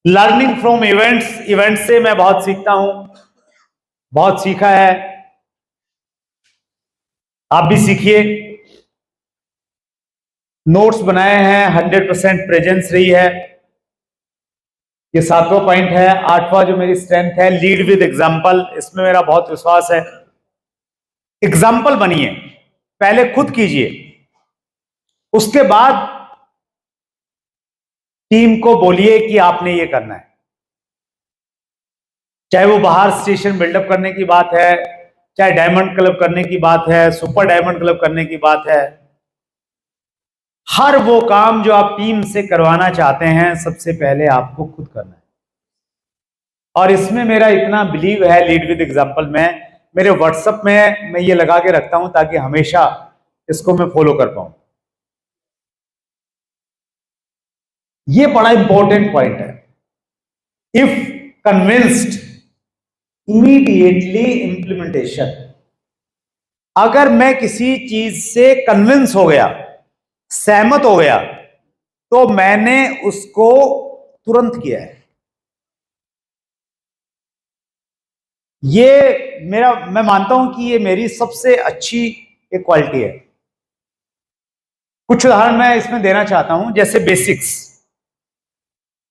लर्निंग फ्रॉम इवेंट्स से मैं बहुत सीखता हूं, बहुत सीखा है, आप भी सीखिए। नोट्स बनाए हैं, 100% प्रेजेंस रही है, ये 7वां पॉइंट है। 8वां जो मेरी स्ट्रेंथ है, लीड विद एग्जाम्पल, इसमें मेरा बहुत विश्वास है। एग्जाम्पल बनिए, पहले खुद कीजिए, उसके बाद टीम को बोलिए कि आपने ये करना है। चाहे वो बाहर स्टेशन बिल्डअप करने की बात है, चाहे डायमंड क्लब करने की बात है, सुपर डायमंड क्लब करने की बात है, हर वो काम जो आप टीम से करवाना चाहते हैं, सबसे पहले आपको खुद करना है। और इसमें मेरा इतना बिलीव है लीड विद एग्जाम्पल में, मेरे व्हाट्सएप में मैं ये लगा के रखता हूं ताकि हमेशा इसको मैं फॉलो कर पाऊं। ये बड़ा इंपॉर्टेंट पॉइंट है। If convinced, immediately implementation. अगर मैं किसी चीज से कन्विंस हो गया, सहमत हो गया, तो मैंने उसको तुरंत किया है। ये मैं मानता हूं कि ये मेरी सबसे अच्छी एक क्वालिटी है। कुछ उदाहरण मैं इसमें देना चाहता हूं, जैसे बेसिक्स।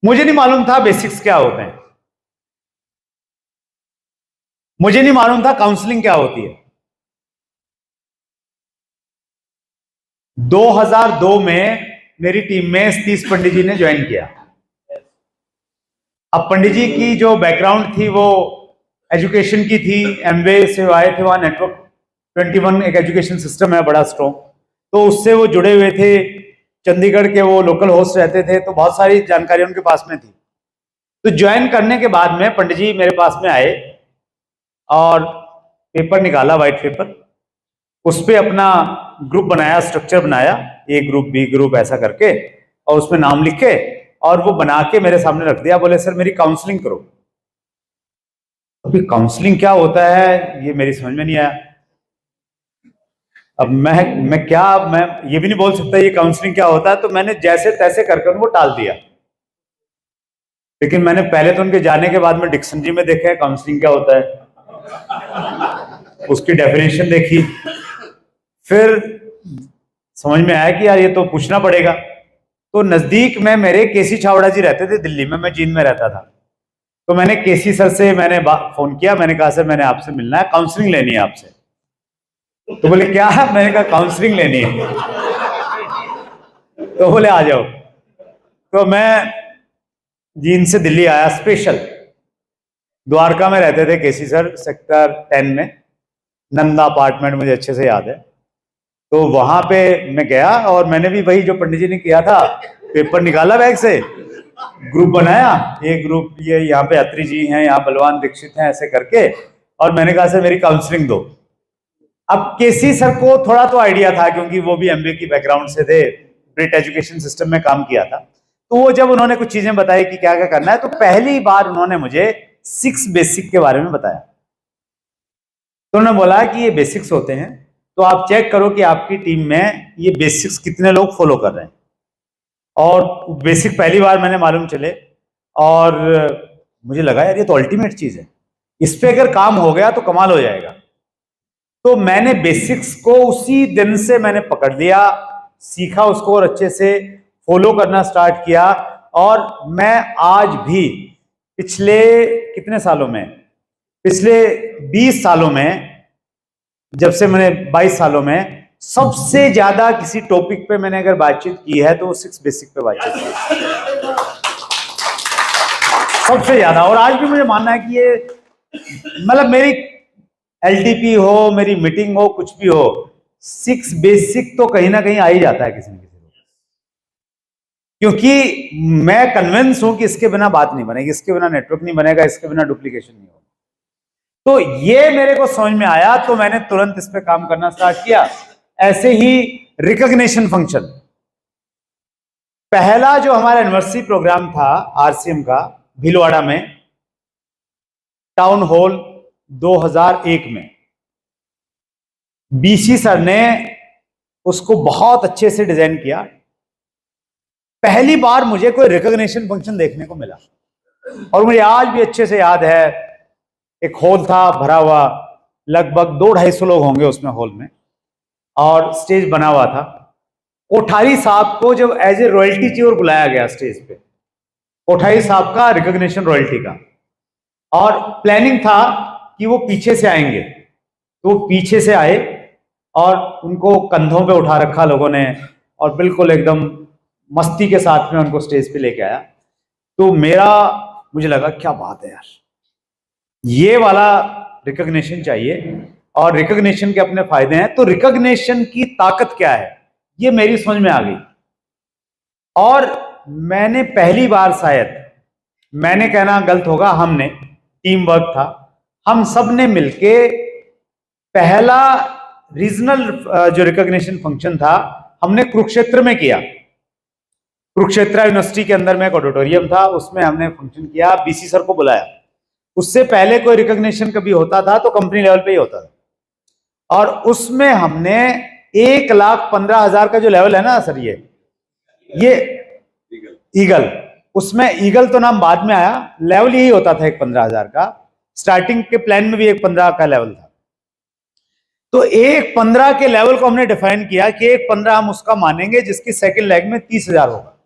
मुझे नहीं मालूम था बेसिक्स क्या होते हैं, मुझे नहीं मालूम था काउंसलिंग क्या होती है। 2002 में मेरी टीम में सतीश पंडित जी ने ज्वाइन किया। अब पंडित जी की जो बैकग्राउंड थी वो एजुकेशन की थी, एमवे से आए थे, वहां नेटवर्क 21 एक एजुकेशन सिस्टम है बड़ा स्ट्रॉन्ग, तो उससे वो जुड़े हुए थे। चंडीगढ़ के वो लोकल होस्ट रहते थे, तो बहुत सारी जानकारी उनके पास में थी। तो ज्वाइन करने के बाद में पंडित जी मेरे पास में आए और पेपर निकाला, व्हाइट पेपर, उस पर अपना ग्रुप बनाया, स्ट्रक्चर बनाया, ए ग्रुप बी ग्रुप ऐसा करके, और उसमें नाम लिखे और वो बना के मेरे सामने रख दिया, बोले सर मेरी काउंसलिंग करो। अभी काउंसलिंग क्या होता है ये मेरी समझ में नहीं आया। अब मैं ये भी नहीं बोल सकता ये काउंसलिंग क्या होता है, तो मैंने जैसे तैसे कर उनको टाल दिया। लेकिन मैंने पहले तो उनके जाने के बाद में डिक्शनरी में देखा है काउंसलिंग क्या होता है, उसकी डेफिनेशन देखी, फिर समझ में आया कि यार ये तो पूछना पड़ेगा। तो नजदीक में मेरे केसी छावड़ा जी रहते थे दिल्ली में, मैं जींद में रहता था। तो मैंने केसी सर से मैंने फोन किया, मैंने कहा सर मैंने आपसे मिलना है, काउंसलिंग लेनी है आपसे। तो बोले क्या है, मैंने कहा काउंसलिंग लेनी है। तो बोले आ जाओ। तो मैं जींद से दिल्ली आया स्पेशल। द्वारका में रहते थे केसी सर, सेक्टर 10 में, नंदा अपार्टमेंट, मुझे अच्छे से याद है। तो वहां पे मैं गया और मैंने भी वही जो पंडित जी ने किया था, पेपर निकाला बैग से, ग्रुप बनाया, एक ग्रुप ये यहाँ पे अत्री जी हैं, यहाँ बलवान दीक्षित हैं, ऐसे करके, और मैंने कहा सर मेरी काउंसलिंग दो। अब केसी सर को थोड़ा तो आइडिया था क्योंकि वो भी एमबीए की बैकग्राउंड से थे, ब्रिट एजुकेशन सिस्टम में काम किया था। तो वो जब उन्होंने कुछ चीजें बताई कि क्या क्या करना है, तो पहली बार उन्होंने मुझे 6 बेसिक के बारे में बताया। तो उन्होंने बोला कि ये बेसिक्स होते हैं, तो आप चेक करो कि आपकी टीम में ये बेसिक्स कितने लोग फॉलो कर रहे हैं। और बेसिक पहली बार मैंने मालूम चले और मुझे लगा यार ये तो अल्टीमेट चीज है, इस पे अगर काम हो गया तो कमाल हो जाएगा। तो मैंने बेसिक्स को उसी दिन से मैंने पकड़ लिया, सीखा उसको और अच्छे से फॉलो करना स्टार्ट किया। और मैं आज भी पिछले कितने सालों में, पिछले 20 सालों में, जब से मैंने 22 सालों में सबसे ज्यादा किसी टॉपिक पे मैंने अगर बातचीत की है तो 6 बेसिक पे बातचीत की सबसे ज्यादा। और आज भी मुझे मानना है कि ये मतलब मेरी एलटीपी हो, मेरी मीटिंग हो, कुछ भी हो, 6 बेसिक तो कहीं ना कहीं आ ही जाता है किसी न किसी को, क्योंकि मैं कन्विंस हूं कि इसके बिना बात नहीं बनेगी, इसके बिना नेटवर्क नहीं बनेगा, इसके बिना डुप्लीकेशन नहीं होगा। तो ये मेरे को समझ में आया तो मैंने तुरंत इस पे काम करना स्टार्ट किया। ऐसे ही रिकॉग्निशन फंक्शन, पहला जो हमारा यूनिवर्सिटी प्रोग्राम था आरसीएम का भीलवाड़ा में, टाउन हॉल 2001 में, बीसी सर ने उसको बहुत अच्छे से डिजाइन किया। पहली बार मुझे कोई रिकॉग्निशन फंक्शन देखने को मिला और मुझे आज भी अच्छे से याद है, एक हॉल था भरा हुआ, लगभग 200-250 लोग होंगे उसमें हॉल में, और स्टेज बना हुआ था। कोठारी साहब को जब एज ए रॉयल्टी चीयर बुलाया गया स्टेज पे, कोठारी साहब का रिकॉग्निशन रॉयल्टी का, और प्लानिंग था कि वो पीछे से आएंगे, तो वो पीछे से आए और उनको कंधों पे उठा रखा लोगों ने और बिल्कुल एकदम मस्ती के साथ में उनको स्टेज पे लेके आया। तो मुझे लगा क्या बात है यार, ये वाला रिकॉग्निशन चाहिए और रिकॉग्निशन के अपने फायदे हैं। तो रिकॉग्निशन की ताकत क्या है ये मेरी समझ में आ गई। और मैंने पहली बार, शायद मैंने कहना गलत होगा, हमने, टीम वर्क था, हम सब ने मिलके पहला रीजनल जो रिकॉग्निशन फंक्शन था हमने कुरुक्षेत्र में किया। कुरुक्षेत्र यूनिवर्सिटी के अंदर में एक ऑडिटोरियम था, उसमें हमने फंक्शन किया, बीसी सर को बुलाया। उससे पहले कोई रिकॉग्निशन कभी होता था तो कंपनी लेवल पे ही होता था, और उसमें हमने 1,15,000 का जो लेवल है ना सर, ये ईगल, उसमें ईगल तो नाम बाद में आया, लेवल यही होता था 1,15,000 का। स्टार्टिंग के प्लान में भी 1,15 का लेवल था। तो 1,15 के लेवल को हमने डिफाइन किया कि 1,15 हम उसका मानेंगे जिसकी सेकंड लेग में 30,000 होगा।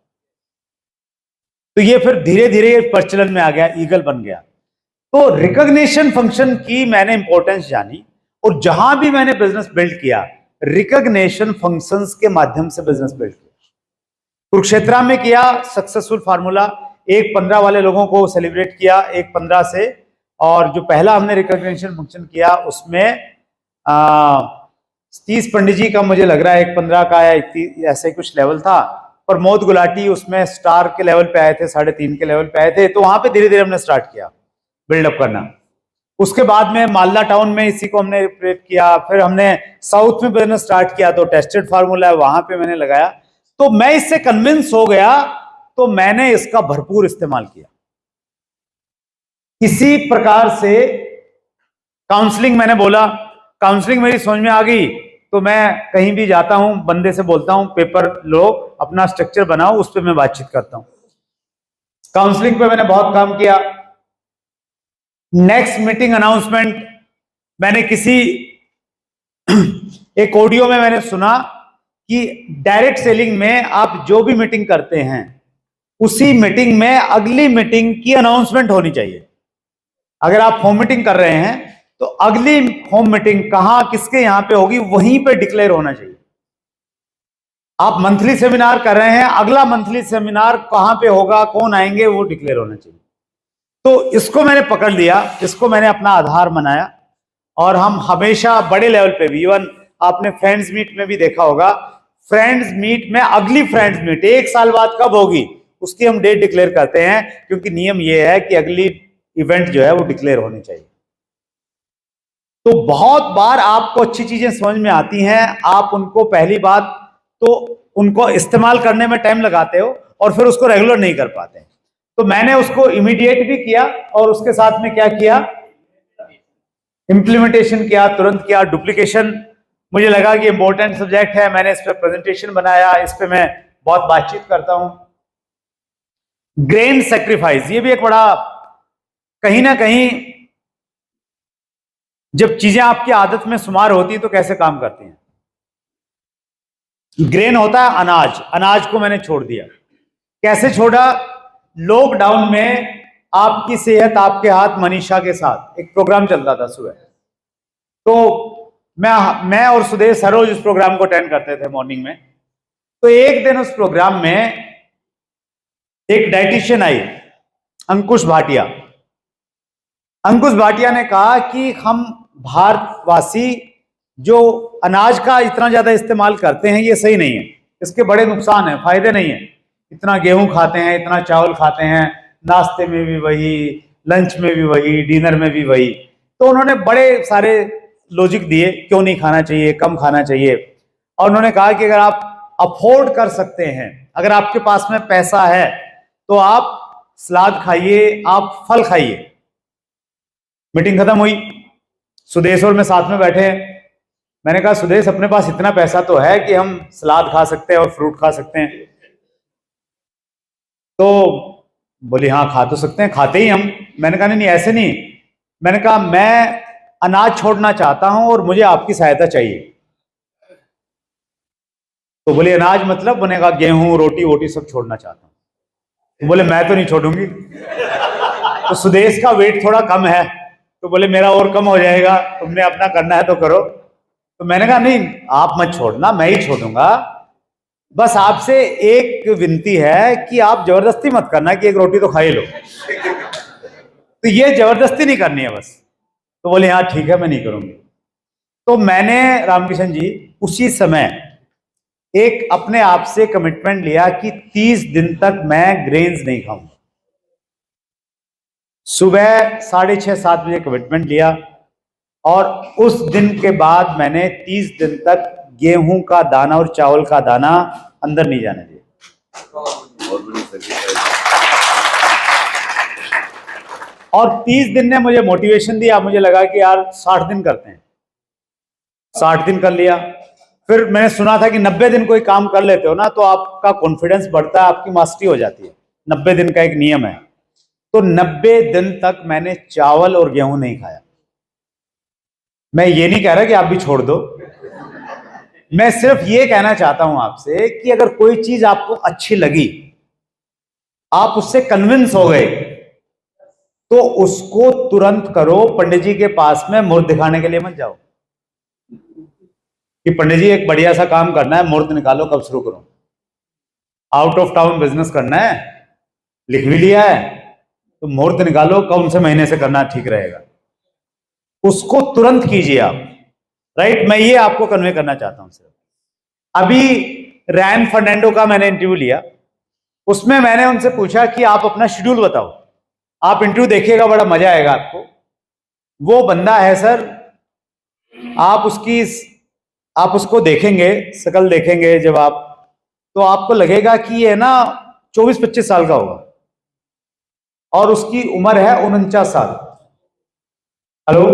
तो ये फिर धीरे धीरे प्रचलन में आ गया, ईगल बन गया। तो रिकॉग्निशन फंक्शन की मैंने इंपॉर्टेंस जानी, और जहां भी मैंने बिजनेस बिल्ड किया रिकॉग्निशन फंक्शंस के माध्यम से बिजनेस बिल्ड किया। कुरुक्षेत्र में किया सक्सेसफुल फार्मूला, 1,15 वाले लोगों को सेलिब्रेट किया 1,15 से, और जो पहला हमने रिकॉग्निशन फंक्शन किया उसमें 30 पंडित जी का मुझे लग रहा है 1,15 का या ऐसे कुछ लेवल था। प्रमोद गुलाटी उसमें स्टार के लेवल पे आए थे, 3.5 के लेवल पे आए थे। तो वहां पे धीरे धीरे हमने स्टार्ट किया बिल्डअप करना। उसके बाद में मालदा टाउन में इसी को हमने रिप्रेट किया, फिर हमने साउथ में बिजनेस स्टार्ट किया, तो टेस्टेड फार्मूला है वहां पे मैंने लगाया। तो मैं इससे कन्विंस हो गया तो मैंने इसका भरपूर इस्तेमाल किया। इसी प्रकार से काउंसलिंग, मैंने बोला काउंसलिंग मेरी समझ में आ गई तो मैं कहीं भी जाता हूं, बंदे से बोलता हूं पेपर लो, अपना स्ट्रक्चर बनाओ, उस पर मैं बातचीत करता हूं। काउंसलिंग पे मैंने बहुत काम किया। नेक्स्ट मीटिंग अनाउंसमेंट, मैंने किसी एक ऑडियो में मैंने सुना कि डायरेक्ट सेलिंग में आप जो भी मीटिंग करते हैं उसी मीटिंग में अगली मीटिंग की अनाउंसमेंट होनी चाहिए। अगर आप होम मीटिंग कर रहे हैं तो अगली होम मीटिंग कहां किसके यहां पे होगी वहीं पे डिक्लेयर होना चाहिए। आप मंथली सेमिनार कर रहे हैं, अगला मंथली सेमिनार कहां पे होगा, कौन आएंगे, वो डिक्लेयर होना चाहिए। तो इसको मैंने पकड़ लिया, इसको मैंने अपना आधार बनाया और हम हमेशा बड़े लेवल पे भी, इवन आपने फ्रेंड्स मीट में भी देखा होगा, फ्रेंड्स मीट में अगली फ्रेंड्स मीट 1 साल बाद कब होगी उसकी हम डेट डिक्लेयर करते हैं, क्योंकि नियम यह है कि अगली इवेंट जो है वो डिक्लेयर होनी चाहिए। तो बहुत बार आपको अच्छी चीजें समझ में आती हैं, आप उनको पहली बात तो उनको इस्तेमाल करने में टाइम लगाते हो और फिर उसको रेगुलर नहीं कर पाते। तो मैंने उसको इमीडिएट भी किया और उसके साथ में क्या किया, इंप्लीमेंटेशन किया, तुरंत किया। डुप्लीकेशन मुझे लगा कि इंपॉर्टेंट सब्जेक्ट है, मैंने इस पर प्रेजेंटेशन बनाया, इस पे मैं बहुत बातचीत करता हूं। ग्रेन सेक्रीफाइस, ये भी एक बड़ा, कहीं ना कहीं जब चीजें आपकी आदत में शुमार होती हैं तो कैसे काम करती हैं। ग्रेन होता है अनाज, अनाज को मैंने छोड़ दिया। कैसे छोड़ा, लॉकडाउन में आपकी सेहत आपके हाथ मनीषा के साथ एक प्रोग्राम चलता था सुबह, तो मैं और सुदेश हर रोज उस प्रोग्राम को अटेंड करते थे मॉर्निंग में। तो एक दिन उस प्रोग्राम में एक डाइटिशियन आई, अंकुश भाटिया। अंकुश भाटिया ने कहा कि हम भारतवासी जो अनाज का इतना ज्यादा इस्तेमाल करते हैं ये सही नहीं है, इसके बड़े नुकसान हैं, फायदे नहीं है। इतना गेहूं खाते हैं, इतना चावल खाते हैं, नाश्ते में भी वही, लंच में भी वही, डिनर में भी वही। तो उन्होंने बड़े सारे लॉजिक दिए क्यों नहीं खाना चाहिए, कम खाना चाहिए। और उन्होंने कहा कि अगर आप अफोर्ड कर सकते हैं, अगर आपके पास में पैसा है तो आप सलाद खाइए, आप फल खाइए। मीटिंग खत्म हुई, सुदेश और मैं साथ में बैठे हैं। मैंने कहा सुदेश अपने पास इतना पैसा तो है कि हम सलाद खा सकते हैं और फ्रूट खा सकते हैं। तो बोले हाँ खा तो सकते हैं, खाते ही हम। मैंने कहा नहीं ऐसे नहीं, मैंने कहा मैं अनाज छोड़ना चाहता हूं और मुझे आपकी सहायता चाहिए। तो बोले अनाज मतलब, मैंने कहा गेहूं रोटी वोटी सब छोड़ना चाहता हूं। तो बोले मैं तो नहीं छोड़ूंगी। तो सुदेश का वेट थोड़ा कम है, तो बोले मेरा और कम हो जाएगा, तुमने अपना करना है तो करो। तो मैंने कहा नहीं आप मत छोड़ना, मैं ही छोड़ूंगा, बस आपसे एक विनती है कि आप जबरदस्ती मत करना कि एक रोटी तो खा ही लो। तो ये जबरदस्ती नहीं करनी है बस। तो बोले हाँ ठीक है मैं नहीं करूंगी। तो मैंने रामकिशन जी उसी समय एक अपने आप से कमिटमेंट लिया कि 30 दिन तक मैं ग्रेन्स नहीं खाऊंगा। सुबह 6:30-7 बजे कमिटमेंट लिया और उस दिन के बाद मैंने 30 दिन तक गेहूं का दाना और चावल का दाना अंदर नहीं जाने दिया। और 30 दिन ने मुझे मोटिवेशन दिया, मुझे लगा कि यार 60 दिन करते हैं। 60 दिन कर लिया। फिर मैंने सुना था कि 90 दिन कोई काम कर लेते हो ना तो आपका कॉन्फिडेंस बढ़ता है, आपकी मास्टरी हो जाती है। 90 दिन का एक नियम है। तो 90 दिन तक मैंने चावल और गेहूं नहीं खाया। मैं ये नहीं कह रहा कि आप भी छोड़ दो, मैं सिर्फ ये कहना चाहता हूं आपसे कि अगर कोई चीज आपको अच्छी लगी, आप उससे कन्विंस हो गए, तो उसको तुरंत करो। पंडित जी के पास में मुहूर्त दिखाने के लिए मत जाओ कि पंडित जी एक बढ़िया सा काम करना है, मुहूर्त निकालो कब शुरू करो। आउट ऑफ टाउन बिजनेस करना है, लिख भी लिया है, तो मुहूर्त निकालो कौन से महीने से करना ठीक रहेगा, उसको तुरंत कीजिए आप। राइट, मैं ये आपको कन्वे करना चाहता हूं सर। अभी रैन फर्नांडो का मैंने इंटरव्यू लिया, उसमें मैंने उनसे पूछा कि आप अपना शेड्यूल बताओ, आप इंटरव्यू देखिएगा बड़ा मजा आएगा आपको। वो बंदा है सर, आप उसको देखेंगे, शकल देखेंगे जब आप, तो आपको लगेगा कि ये ना 24-25 साल का होगा और उसकी उम्र है 49 साल। हेलो,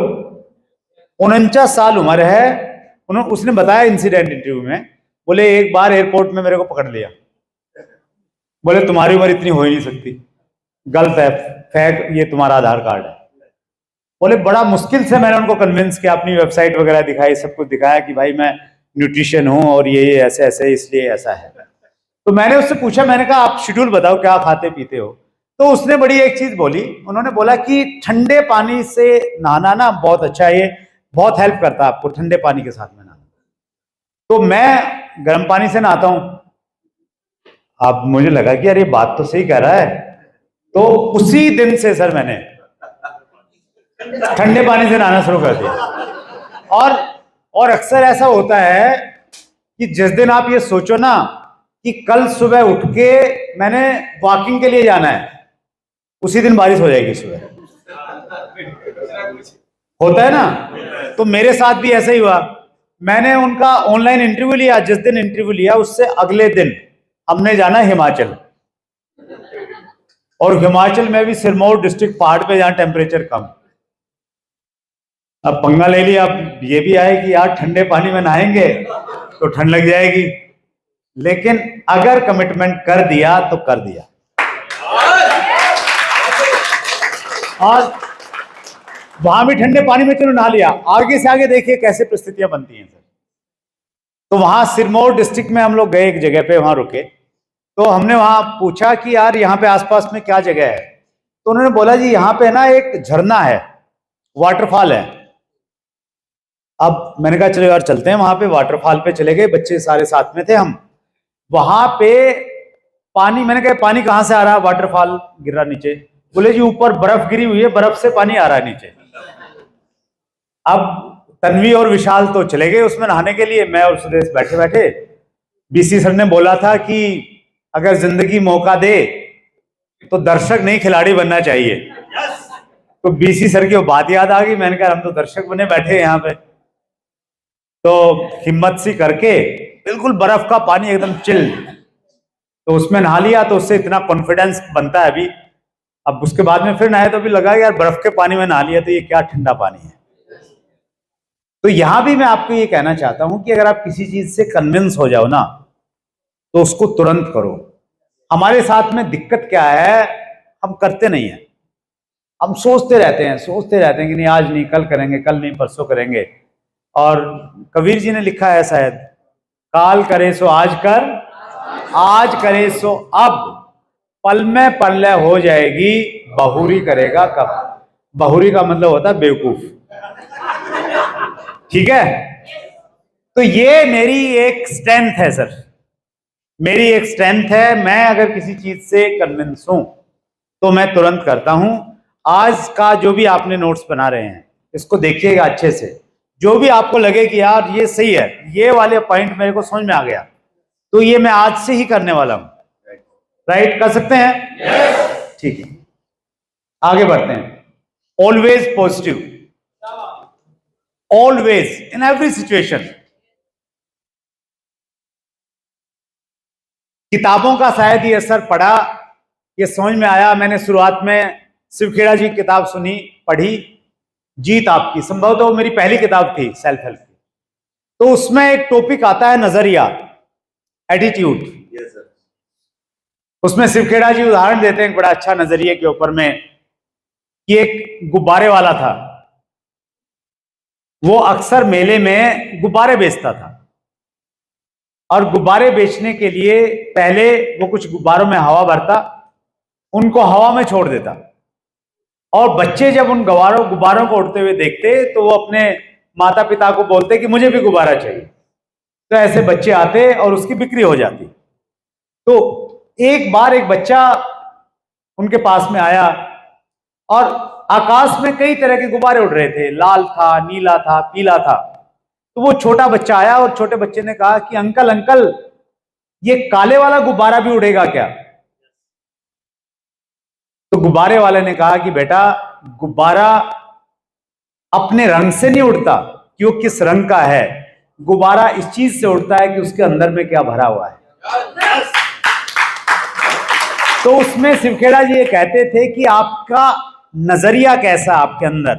49 साल उम्र है। उसने बताया इंसिडेंट इंटरव्यू में, बोले एक बार एयरपोर्ट में मेरे को पकड़ लिया, बोले तुम्हारी उम्र इतनी हो ही नहीं सकती, गलत है, फेक, ये तुम्हारा आधार कार्ड है। बोले बड़ा मुश्किल से मैंने उनको कन्विंस किया, अपनी वेबसाइट वगैरह दिखाई, सब कुछ दिखाया कि भाई मैं न्यूट्रिशन हूं और ये ऐसे ऐसे इसलिए ऐसा है। तो मैंने उससे पूछा, मैंने कहा आप शेड्यूल बताओ क्या खाते पीते हो। तो उसने बड़ी एक चीज बोली, उन्होंने बोला कि ठंडे पानी से नहाना ना बहुत अच्छा है, ये बहुत हेल्प करता है आपको ठंडे पानी के साथ में नहाना। तो मैं गर्म पानी से नहाता हूं। अब मुझे लगा कि यार ये बात तो सही कह रहा है, तो उसी दिन से सर मैंने ठंडे पानी से नहाना शुरू कर दिया। और अक्सर ऐसा होता है कि जिस दिन आप ये सोचो ना कि कल सुबह उठ के मैंने वॉकिंग के लिए जाना है, उसी दिन बारिश हो जाएगी सुबह। होता है ना। तो मेरे साथ भी ऐसा ही हुआ। मैंने उनका ऑनलाइन इंटरव्यू लिया, जिस दिन इंटरव्यू लिया उससे अगले दिन हमने जाना हिमाचल, और हिमाचल में भी सिरमौर डिस्ट्रिक्ट पहाड़ पे जहां टेम्परेचर कम। अब पंगा ले लिया, अब ये भी आए कि यार ठंडे पानी में नहाएंगे तो ठंड लग जाएगी, लेकिन अगर कमिटमेंट कर दिया तो कर दिया। और वहां भी ठंडे पानी में चलो नहा लिया। आगे से आगे देखिए कैसे परिस्थितियां बनती हैं सर। तो वहां सिरमौर डिस्ट्रिक्ट में हम लोग गए, एक जगह पे वहां रुके, तो हमने वहां पूछा कि यार यहाँ पे आसपास में क्या जगह है। तो उन्होंने बोला जी यहाँ पे ना एक झरना है, वाटरफॉल है। अब मैंने कहा चलो यार चलते हैं वहां पे। वाटरफॉल पे चले गए, बच्चे सारे साथ में थे हम। वहां पे पानी, मैंने कहा पानी कहां से आ रहा है, वाटरफॉल गिर रहा नीचे। बोले जी ऊपर बर्फ गिरी हुई है, बर्फ से पानी आ रहा है नीचे। अब तन्वी और विशाल तो चले गए उसमें नहाने के लिए, मैं और सुरेश बैठे बैठे। बीसी सर ने बोला था कि अगर जिंदगी मौका दे तो दर्शक नहीं खिलाड़ी बनना चाहिए। तो बीसी सर की वो बात याद आ गई। मैंने कहा हम तो दर्शक बने बैठे हैं यहाँ पे। तो हिम्मत सी करके बिल्कुल बर्फ का पानी एकदम चिल, तो उसमें नहा लिया। तो उससे इतना कॉन्फिडेंस बनता है अभी। अब उसके बाद में फिर नहाए तो भी लगा यार बर्फ के पानी में नहा लिया तो ये क्या ठंडा पानी है। तो यहां भी मैं आपको ये कहना चाहता हूं कि अगर आप किसी चीज से कन्विंस हो जाओ ना तो उसको तुरंत करो। हमारे साथ में दिक्कत क्या है, हम करते नहीं है। हम सोचते रहते हैं कि नहीं आज नहीं कल करेंगे, कल नहीं परसों करेंगे। और कबीर जी ने लिखा है शायद, काल करे सो आज कर, आज करे सो अब, पल में पल्ले हो जाएगी, बहुरी करेगा कब। बहुरी का मतलब होता है बेवकूफ, ठीक है। तो ये मेरी एक स्ट्रेंथ है सर, मेरी एक स्ट्रेंथ है। मैं अगर किसी चीज से कन्विंस हूं तो मैं तुरंत करता हूं। आज का जो भी आपने नोट्स बना रहे हैं इसको देखिएगा अच्छे से। जो भी आपको लगे कि यार ये सही है, ये वाले पॉइंट मेरे को समझ में आ गया, तो ये मैं आज से ही करने वाला हूं। राइट, कर सकते हैं? ठीक है, आगे बढ़ते हैं। Always positive, always, in every situation. किताबों का शायद ये असर पड़ा, ये समझ में आया। मैंने शुरुआत में शिवखेड़ा जी की किताब सुनी, पढ़ी, जीत आपकी, संभवतः तो मेरी पहली किताब थी सेल्फ हेल्प की। तो उसमें एक टॉपिक आता है नजरिया, एटीट्यूड। उसमें शिवखेड़ा जी उदाहरण देते हैं एक बड़ा अच्छा नजरिए के ऊपर में, कि एक गुब्बारे वाला था, वो अक्सर मेले में गुब्बारे बेचता था। और गुब्बारे बेचने के लिए पहले वो कुछ गुब्बारों में हवा भरता, उनको हवा में छोड़ देता, और बच्चे जब उन गुब्बारों को उड़ते हुए देखते तो वो अपने माता पिता को बोलते कि मुझे भी गुब्बारा चाहिए। तो ऐसे बच्चे आते और उसकी बिक्री हो जाती। तो एक बार एक बच्चा उनके पास में आया और आकाश में कई तरह के गुब्बारे उड़ रहे थे, लाल था, नीला था, पीला था। तो वो छोटा बच्चा आया और छोटे बच्चे ने कहा कि अंकल अंकल ये काले वाला गुब्बारा भी उड़ेगा क्या? तो गुब्बारे वाले ने कहा कि बेटा गुब्बारा अपने रंग से नहीं उड़ता कि वो किस रंग का है, गुब्बारा इस चीज से उड़ता है कि उसके अंदर में क्या भरा हुआ है। तो उसमें शिवखेड़ा जी ये कहते थे कि आपका नजरिया कैसा आपके अंदर,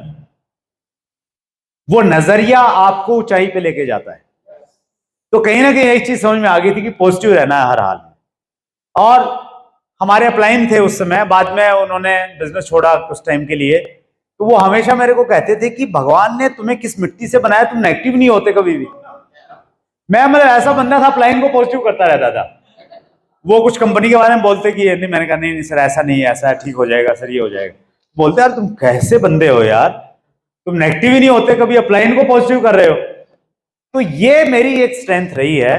वो नजरिया आपको ऊंचाई पे लेके जाता है। तो कहीं ना कहीं एक चीज समझ में आ गई थी कि पॉजिटिव रहना है हर हाल में। और हमारे अपलाइन थे उस समय, बाद में उन्होंने बिजनेस छोड़ा कुछ टाइम के लिए, तो वो हमेशा मेरे को कहते थे कि भगवान ने तुम्हें किस मिट्टी से बनाया, तुम नेगेटिव नहीं होते कभी भी। मैं मतलब ऐसा बंदा था अपलाइन को पॉजिटिव करता रहता था। वो कुछ कंपनी के बारे में बोलते कि नहीं, मैंने कहा नहीं नहीं सर ऐसा नहीं है, ऐसा है, ठीक हो जाएगा सर, ये हो जाएगा। बोलते यार तुम कैसे बंदे हो यार, तुम नेगेटिव ही नहीं होते कभी, अपलाइन को पॉजिटिव कर रहे हो। तो ये मेरी एक स्ट्रेंथ रही है।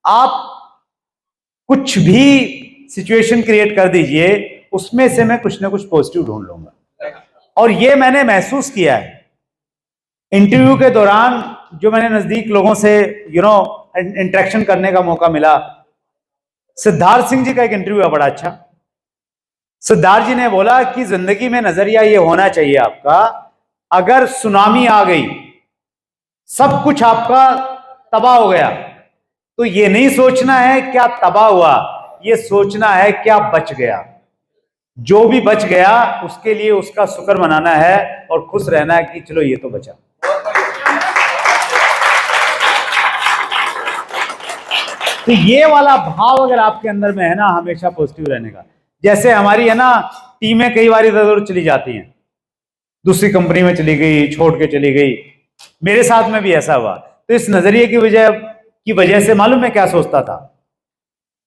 आप कुछ भी सिचुएशन क्रिएट कर दीजिए, उसमें से मैं कुछ ना कुछ पॉजिटिव ढूंढ लूंगा। और ये मैंने महसूस किया है इंटरव्यू के दौरान, जो मैंने नजदीक लोगों से इंटरेक्शन करने का मौका मिला। सिद्धार्थ सिंह जी का एक इंटरव्यू है बड़ा अच्छा। सिद्धार्थ जी ने बोला कि जिंदगी में नजरिया ये होना चाहिए आपका, अगर सुनामी आ गई, सब कुछ आपका तबाह हो गया, तो ये नहीं सोचना है क्या तबाह हुआ, ये सोचना है क्या बच गया। जो भी बच गया उसके लिए उसका शुक्र मनाना है और खुश रहना है कि चलो ये तो बचा। तो ये वाला भाव अगर आपके अंदर में है ना, हमेशा पॉजिटिव रहने का। जैसे हमारी है ना टीमें कई बार इधर उधर चली जाती हैं, दूसरी कंपनी में चली गई, छोड़ के चली गई, मेरे साथ में भी ऐसा हुआ। तो इस नजरिए की वजह से मालूम मैं क्या सोचता था,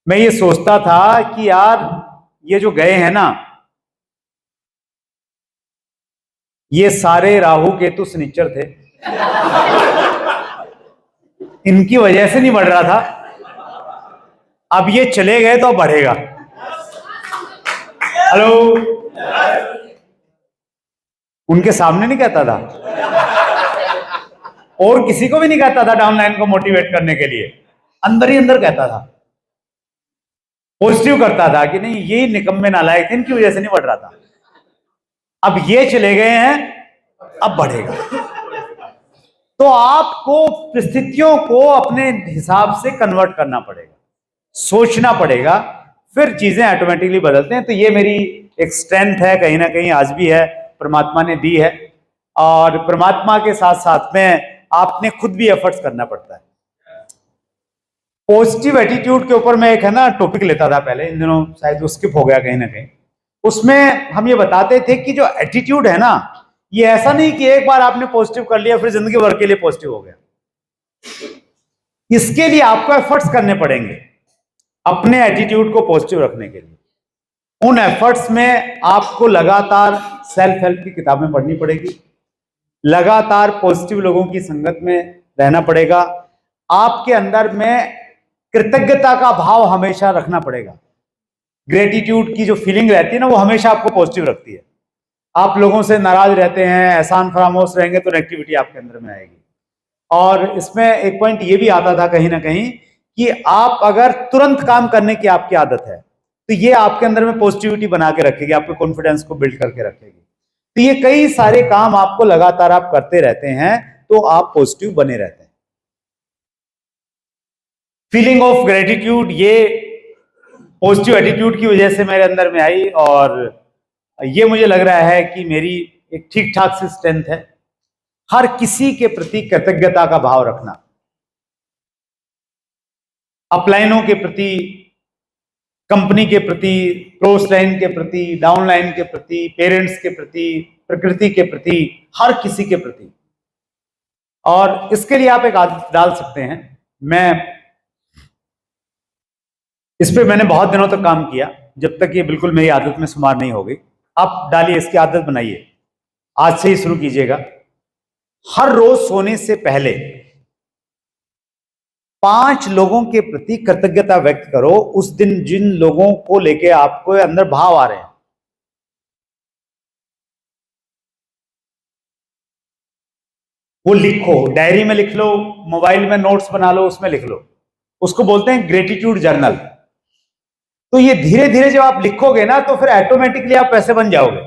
मैं ये सोचता था कि यार ये जो गए हैं ना, ये सारे राहु केतु शनिचर थे, इनकी वजह से नहीं बढ़ रहा था, अब ये चले गए तो बढ़ेगा। हेलो, उनके सामने नहीं कहता था और किसी को भी नहीं कहता था डाउनलाइन को मोटिवेट करने के लिए, अंदर ही अंदर कहता था, पॉजिटिव करता था कि नहीं ये निकम्मे नालायक, इनकी वजह से नहीं बढ़ रहा था, अब ये चले गए हैं अब बढ़ेगा। तो आपको परिस्थितियों को अपने हिसाब से कन्वर्ट करना पड़ेगा, सोचना पड़ेगा, फिर चीजें ऑटोमेटिकली बदलते हैं। तो ये मेरी एक स्ट्रेंथ है, कहीं ना कहीं आज भी है, परमात्मा ने दी है। और परमात्मा के साथ साथ में आपने खुद भी एफर्ट्स करना पड़ता है। पॉजिटिव एटीट्यूड के ऊपर मैं एक है ना टॉपिक लेता था पहले, इन दिनों शायद वो स्किप हो गया कहीं ना कहीं। उसमें हम ये बताते थे कि जो एटीट्यूड है ना, ये ऐसा नहीं कि एक बार आपने पॉजिटिव कर लिया फिर जिंदगी भर के लिए पॉजिटिव हो गया। इसके लिए आपको एफर्ट्स करने पड़ेंगे अपने एटीट्यूड को पॉजिटिव रखने के लिए। उन एफर्ट्स में आपको लगातार सेल्फ हेल्प की किताबें पढ़नी पड़ेगी, लगातार पॉजिटिव लोगों की संगत में रहना पड़ेगा, आपके अंदर में कृतज्ञता का भाव हमेशा रखना पड़ेगा। ग्रेटिट्यूड की जो फीलिंग रहती है ना, वो हमेशा आपको पॉजिटिव रखती है। आप लोगों से नाराज रहते हैं, एहसान फरामोश रहेंगे, तो नेगेटिविटी आपके अंदर में आएगी। और इसमें एक पॉइंट ये भी आता था कहीं ना कहीं कि आप अगर तुरंत काम करने की आपकी आदत है, तो ये आपके अंदर में पॉजिटिविटी बना के रखेगी, आपके कॉन्फिडेंस को बिल्ड करके रखेगी। तो ये कई सारे काम आपको लगातार आप करते रहते हैं, तो आप पॉजिटिव बने रहते हैं। फीलिंग ऑफ ग्रेटिट्यूड, ये पॉजिटिव एटीट्यूड की वजह से मेरे अंदर में आई, और ये मुझे लग रहा है कि मेरी एक ठीक ठाक सी स्ट्रेंथ है। हर किसी के प्रति कृतज्ञता का भाव रखना, अपलाइनों के प्रति, कंपनी के प्रति, क्रॉस लाइन के प्रति, डाउन लाइन के प्रति, पेरेंट्स के प्रति, प्रकृति के प्रति, हर किसी के प्रति। और इसके लिए आप एक आदत डाल सकते हैं। मैं इस पे मैंने बहुत दिनों तक काम किया, जब तक ये बिल्कुल मेरी आदत में शुमार नहीं हो गई। आप डालिए, इसकी आदत बनाइए, आज से ही शुरू कीजिएगा। हर रोज सोने से पहले 5 लोगों के प्रति कृतज्ञता व्यक्त करो, उस दिन जिन लोगों को लेके आपको अंदर भाव आ रहे हैं। वो लिखो, डायरी में लिख लो, मोबाइल में नोट्स बना लो, उसमें लिख लो। उसको बोलते हैं ग्रेटिट्यूड जर्नल। तो ये धीरे धीरे जब आप लिखोगे ना, तो फिर ऑटोमेटिकली आप वैसे बन जाओगे।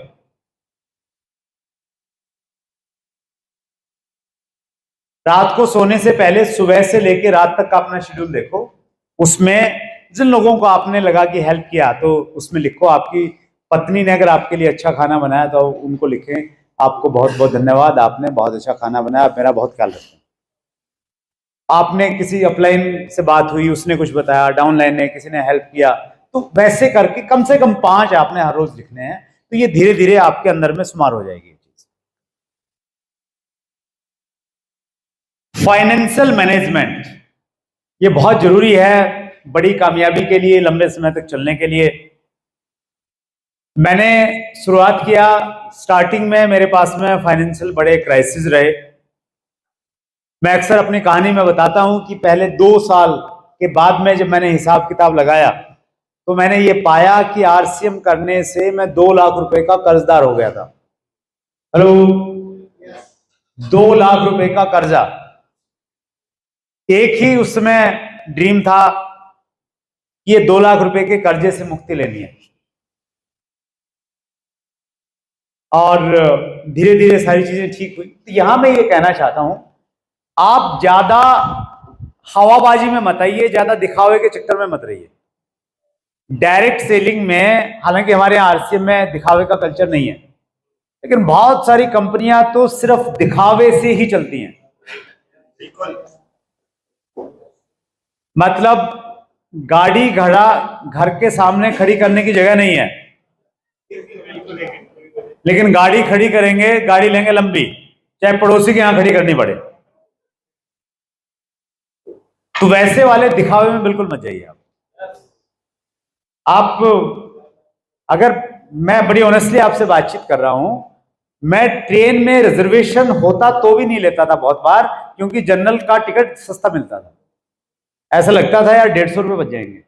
रात को सोने से पहले सुबह से लेकर रात तक का अपना शेड्यूल देखो, उसमें जिन लोगों को आपने लगा कि हेल्प किया तो उसमें लिखो। आपकी पत्नी ने अगर आपके लिए अच्छा खाना बनाया तो उनको लिखें, आपको बहुत बहुत धन्यवाद, आपने बहुत अच्छा खाना बनाया, आप मेरा बहुत ख्याल रखते हैं। आपने किसी अपलाइन से बात हुई, उसने कुछ बताया, डाउनलाइन ने किसी ने हेल्प किया, तो वैसे करके कम से कम 5 आपने हर रोज लिखने हैं। तो ये धीरे धीरे आपके अंदर में शुमार हो जाएगी। फाइनेंशियल मैनेजमेंट ये बहुत जरूरी है बड़ी कामयाबी के लिए, लंबे समय तक चलने के लिए। मैंने शुरुआत किया, स्टार्टिंग में मेरे पास में फाइनेंशियल बड़े क्राइसिस रहे। मैं अक्सर अपनी कहानी में बताता हूं कि पहले 2 साल के बाद में जब मैंने हिसाब किताब लगाया तो मैंने ये पाया कि आरसीएम करने से मैं 2 लाख रुपए का कर्जदार हो गया था। हेलो, 2 लाख रुपए का कर्जा। एक ही उस समय ड्रीम था कि ये 2 लाख रुपए के कर्जे से मुक्ति लेनी है। और धीरे धीरे सारी चीजें ठीक हुई। तो यहां मैं ये कहना चाहता हूं, आप ज्यादा हवाबाजी में मत आइए, ज्यादा दिखावे के चक्कर में मत रहिए। डायरेक्ट सेलिंग में, हालांकि हमारे यहां आरसीएम में दिखावे का कल्चर नहीं है, लेकिन बहुत सारी कंपनियां तो सिर्फ दिखावे से ही चलती हैं। मतलब गाड़ी घड़ा घर के सामने खड़ी करने की जगह नहीं है, लेकिन गाड़ी खड़ी करेंगे, गाड़ी लेंगे लंबी, चाहे पड़ोसी के यहां खड़ी करनी पड़े। तो वैसे वाले दिखावे में बिल्कुल मत जाइए। आप अगर, मैं बड़ी ऑनेस्टली आपसे बातचीत कर रहा हूं, मैं ट्रेन में रिजर्वेशन होता तो भी नहीं लेता था बहुत बार, क्योंकि जनरल का टिकट सस्ता मिलता था। ऐसा लगता था यार 150 रुपए बच जाएंगे।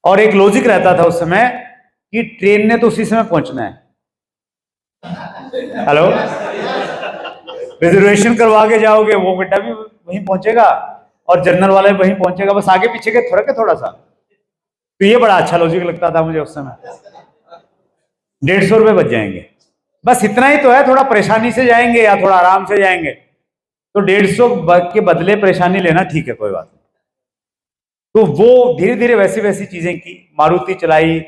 और एक लॉजिक रहता था उस समय कि ट्रेन ने तो उसी समय पहुंचना है। हेलो, रिजर्वेशन करवा के जाओगे वो गड्ढा भी वहीं पहुंचेगा और जनरल वाला भी वहीं पहुंचेगा, बस आगे पीछे के फर्क है थोड़ा सा। तो ये बड़ा अच्छा लॉजिक लगता था मुझे उस समय। 150 रुपए बच जाएंगे, बस इतना ही तो है। थोड़ा परेशानी से जाएंगे या थोड़ा आराम से जाएंगे तो 150 के बदले परेशानी लेना ठीक है, कोई बात नहीं। तो वो धीरे धीरे वैसी वैसी चीजें की, मारुति चलाई,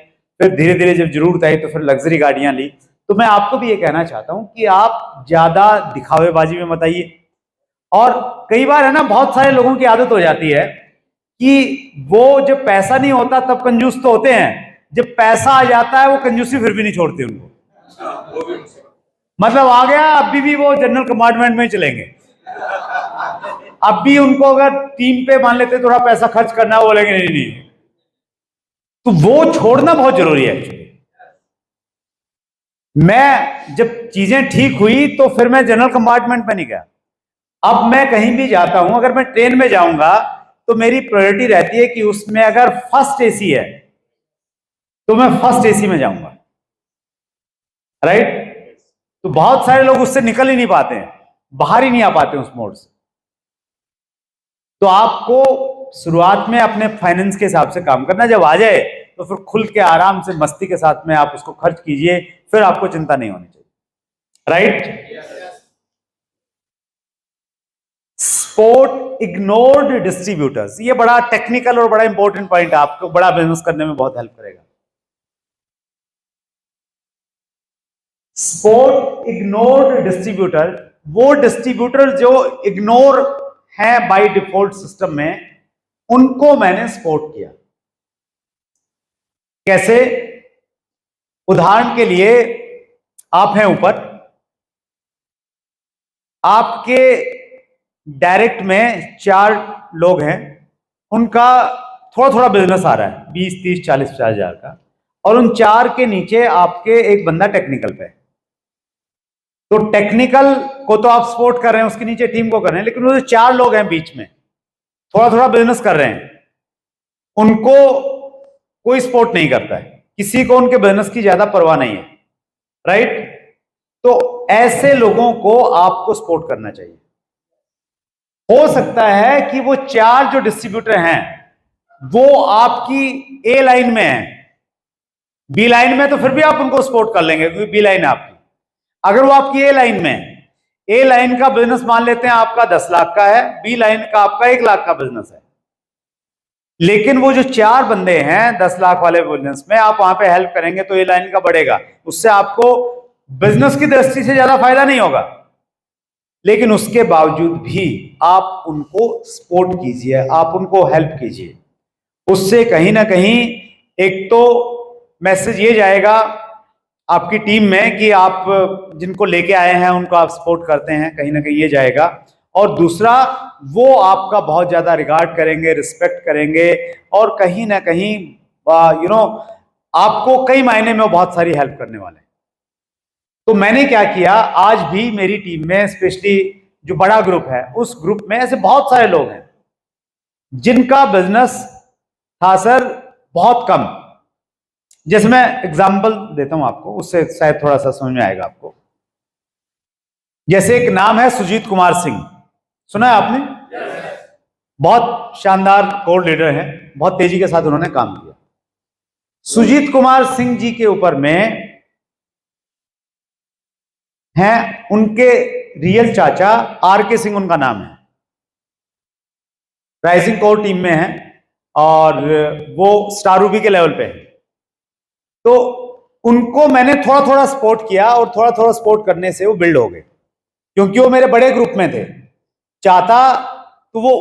फिर धीरे धीरे जब जरूरत आई तो फिर लग्जरी गाड़ियां ली। तो मैं आपको भी ये कहना चाहता हूं कि आप ज्यादा दिखावेबाजी में मत आइए। और कई बार है ना, बहुत सारे लोगों की आदत हो जाती है कि वो जब पैसा नहीं होता तब कंजूस तो होते हैं, जब पैसा आ जाता है वो कंजूसी फिर भी नहीं छोड़ते उनको। मतलब आ गया, अभी भी वो जनरल कंपार्टमेंट में चलेंगे। अब भी उनको अगर टीम पे मान लेते थोड़ा पैसा खर्च करना, वो बोलेंगे नहीं नहीं। तो वो छोड़ना बहुत जरूरी है एक्चुअली। मैं जब चीजें ठीक हुई तो फिर मैं जनरल कंपार्टमेंट में नहीं गया। अब मैं कहीं भी जाता हूं, अगर मैं ट्रेन में जाऊंगा तो मेरी प्रायोरिटी रहती है कि उसमें अगर फर्स्ट एसी है तो मैं फर्स्ट एसी में जाऊंगा, राइट। तो बहुत सारे लोग उससे निकल ही नहीं पाते हैं, बाहर ही नहीं आ पाते उस मोड से। तो आपको शुरुआत में अपने फाइनेंस के हिसाब से काम करना, जब आ जाए तो फिर खुल के आराम से मस्ती के साथ में आप उसको खर्च कीजिए, फिर आपको चिंता नहीं होनी चाहिए, राइट। स्पोर्ट इग्नोर्ड डिस्ट्रीब्यूटर्स, ये बड़ा टेक्निकल और बड़ा इंपॉर्टेंट पॉइंट है, आपको बड़ा बिजनेस करने में बहुत हेल्प करेगा। स्पोर्ट इग्नोर्ड डिस्ट्रीब्यूटर, वो डिस्ट्रीब्यूटर जो इग्नोर है बाय डिफॉल्ट सिस्टम में, उनको मैंने सपोर्ट किया। कैसे? उदाहरण के लिए, आप हैं ऊपर, आपके डायरेक्ट में 4 लोग हैं, उनका थोड़ा थोड़ा बिजनेस आ रहा है 20, 30, 40, 50 हजार का, और उन 4 के नीचे आपके एक बंदा टेक्निकल पे है। तो टेक्निकल को तो आप सपोर्ट कर रहे हैं, उसके नीचे टीम को कर रहे हैं, लेकिन वो जो 4 लोग हैं बीच में थोड़ा थोड़ा बिजनेस कर रहे हैं, उनको कोई सपोर्ट नहीं करता है, किसी को उनके बिजनेस की ज्यादा परवाह नहीं है, राइट। तो ऐसे लोगों को आपको सपोर्ट करना चाहिए। हो सकता है कि वो 4 जो डिस्ट्रीब्यूटर हैं वो आपकी ए लाइन में है, बी लाइन में तो फिर भी आप उनको सपोर्ट कर लेंगे क्योंकि बी लाइन है आपकी। अगर वो आपकी ए लाइन में, ए लाइन का बिजनेस मान लेते हैं आपका 10 लाख का है, बी लाइन का आपका 1 लाख का बिजनेस है, लेकिन वो जो 4 बंदे हैं 10 लाख वाले बिजनेस में, आप वहां पे हेल्प करेंगे तो ये लाइन का बढ़ेगा, उससे आपको बिजनेस की दृष्टि से ज्यादा फायदा नहीं होगा, लेकिन उसके बावजूद भी आप उनको सपोर्ट कीजिए, आप उनको हेल्प कीजिए। उससे कहीं ना कहीं एक तो मैसेज ये जाएगा आपकी टीम में कि आप जिनको लेके आए हैं उनको आप सपोर्ट करते हैं, कहीं ना कहीं ये जाएगा। और दूसरा, वो आपका बहुत ज्यादा रिगार्ड करेंगे, रिस्पेक्ट करेंगे, और कहीं ना कहीं आपको कई मायने में वो बहुत सारी हेल्प करने वाले हैं। तो मैंने क्या किया, आज भी मेरी टीम में स्पेशली जो बड़ा ग्रुप है, उस ग्रुप में ऐसे बहुत सारे लोग हैं जिनका बिजनेस था सर बहुत कम। जैसे मैं एग्जांपल देता हूं आपको, उससे शायद थोड़ा सा समझ में आएगा आपको। जैसे एक नाम है सुजीत कुमार सिंह, सुना है आपने? बहुत शानदार कोर लीडर हैं, बहुत तेजी के साथ उन्होंने काम किया। सुजीत कुमार सिंह जी के ऊपर में हैं उनके रियल चाचा आर के सिंह, उनका नाम है, राइजिंग कोर टीम में है, और वो स्टार रूबी के लेवल पे है। तो उनको मैंने थोड़ा थोड़ा सपोर्ट किया, और थोड़ा थोड़ा सपोर्ट करने से वो बिल्ड हो गए, क्योंकि वो मेरे बड़े ग्रुप में थे। चाहता तो वो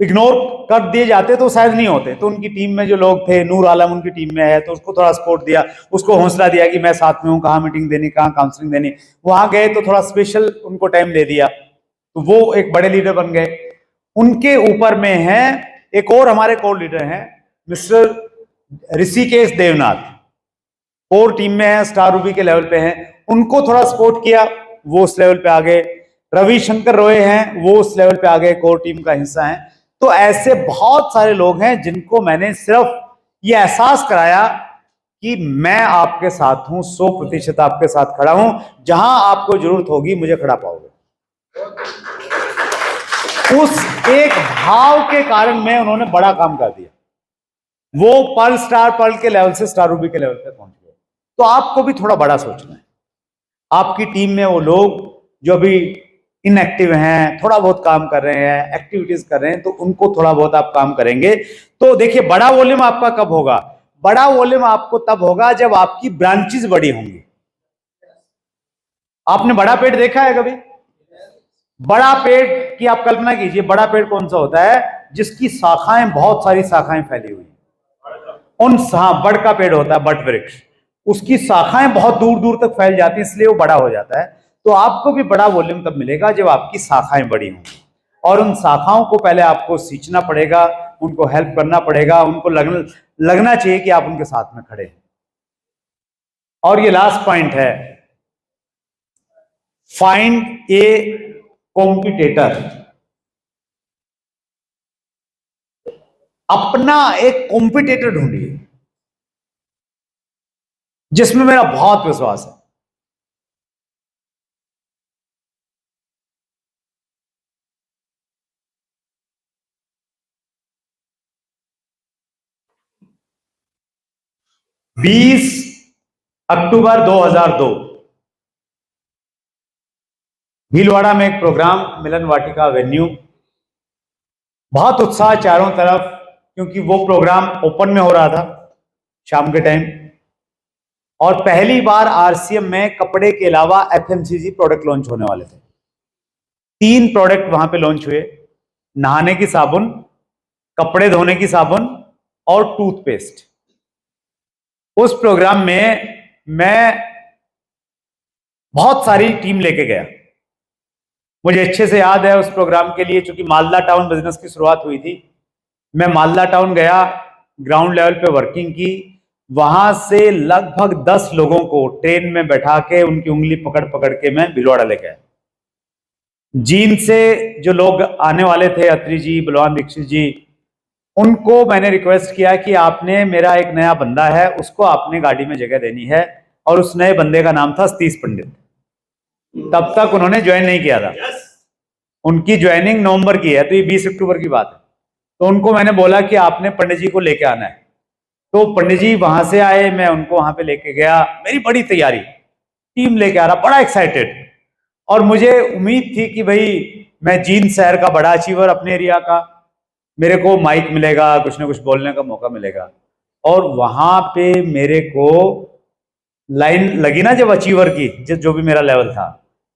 इग्नोर कर दिए जाते तो शायद नहीं होते। तो उनकी टीम में जो लोग थे, नूर आलम उनकी टीम में है, तो उसको थोड़ा सपोर्ट दिया, उसको हौसला दिया कि मैं साथ में हूं, कहाँ मीटिंग देनी, कहाँ काउंसलिंग देनी। वहां गए तो थोड़ा स्पेशल उनको टाइम दे दिया, तो वो एक बड़े लीडर बन गए। उनके ऊपर में है एक और हमारे कोर लीडर हैं, mister Rishikesh Devnath, core team में है, स्टार रूबी के लेवल पे हैं। उनको थोड़ा सपोर्ट किया, वो उस लेवल पे आ गए। रविशंकर रॉय हैं, वो उस लेवल पे आ गए, कोर टीम का हिस्सा हैं। तो ऐसे बहुत सारे लोग हैं जिनको मैंने सिर्फ ये एहसास कराया कि मैं आपके साथ हूं, 100% आपके साथ खड़ा हूं, जहां आपको जरूरत होगी मुझे खड़ा पाओगे। उस एक भाव के कारण में उन्होंने बड़ा काम कर दिया। वो पर्ल के लेवल से स्टार रूबी के लेवल पे पहुंच गए। तो आपको भी थोड़ा बड़ा सोचना है। आपकी टीम में वो लोग जो अभी इनएक्टिव हैं, थोड़ा बहुत काम कर रहे हैं, एक्टिविटीज कर रहे हैं, तो उनको थोड़ा बहुत आप काम करेंगे। तो देखिए, बड़ा वॉल्यूम आपका कब होगा? बड़ा वॉल्यूम आपको तब होगा जब आपकी ब्रांचेस बड़ी होंगी। आपने बड़ा पेड़ देखा है कभी? बड़ा पेड़ की आप कल्पना कीजिए, बड़ा पेड़ कौन सा होता है? जिसकी शाखाएं, बहुत सारी शाखाएं फैली हुई। बड़ का पेड़ होता है, बट वृक्ष, उसकी शाखाएं बहुत दूर दूर तक फैल जाती है, इसलिए वो बड़ा हो जाता है। तो आपको भी बड़ा वॉल्यूम तब मिलेगा जब आपकी शाखाएं बड़ी होंगी, और उन शाखाओं को पहले आपको सींचना पड़ेगा, उनको हेल्प करना पड़ेगा, उनको लगना चाहिए कि आप उनके साथ में खड़े हैं। और ये लास्ट पॉइंट है, फाइंड ए कॉम्पिटिटर। अपना एक कॉम्पिटिटर ढूंढिए जिसमें मेरा बहुत विश्वास है। बीस अक्टूबर 2002 भीलवाड़ा में एक प्रोग्राम, मिलन वाटिका वेन्यू, बहुत उत्साह चारों तरफ, क्योंकि वो प्रोग्राम ओपन में हो रहा था शाम के टाइम, और पहली बार आरसीएम में कपड़े के अलावा एफएमसीजी प्रोडक्ट लॉन्च होने वाले थे। 3 प्रोडक्ट वहां पे लॉन्च हुए, नहाने की साबुन, कपड़े धोने की साबुन, और टूथपेस्ट। उस प्रोग्राम में मैं बहुत सारी टीम लेके गया। मुझे अच्छे से याद है, उस प्रोग्राम के लिए, चूंकि मालदा टाउन बिजनेस की शुरुआत हुई थी, मैं मालदा टाउन गया, ग्राउंड लेवल पे वर्किंग की। वहां से लगभग 10 लोगों को ट्रेन में बैठा के उनकी उंगली पकड़ पकड़ के मैं भिलवाड़ा लेके आया। जींद से जो लोग आने वाले थे, अत्री जी, बलवान दीक्षित जी, उनको मैंने रिक्वेस्ट किया कि आपने, मेरा एक नया बंदा है, उसको आपने गाड़ी में जगह देनी है। और उस नए बंदे का नाम था सतीश पंडित। तब तक उन्होंने ज्वाइन नहीं किया था, उनकी ज्वाइनिंग नवंबर की है, तो ये 20 अक्टूबर की बात है। तो उनको मैंने बोला कि आपने पंडित जी को लेके आना है। तो पंडित जी वहां से आए, मैं उनको वहां पे लेके गया, मेरी बड़ी तैयारी, टीम लेके आ रहा, बड़ा एक्साइटेड। और मुझे उम्मीद थी कि भाई, मैं जींद शहर का बड़ा अचीवर अपने एरिया का, मेरे को माइक मिलेगा, कुछ ना कुछ बोलने का मौका मिलेगा। और वहां पे मेरे को लाइन लगी ना जब अचीवर की, जो भी मेरा लेवल था,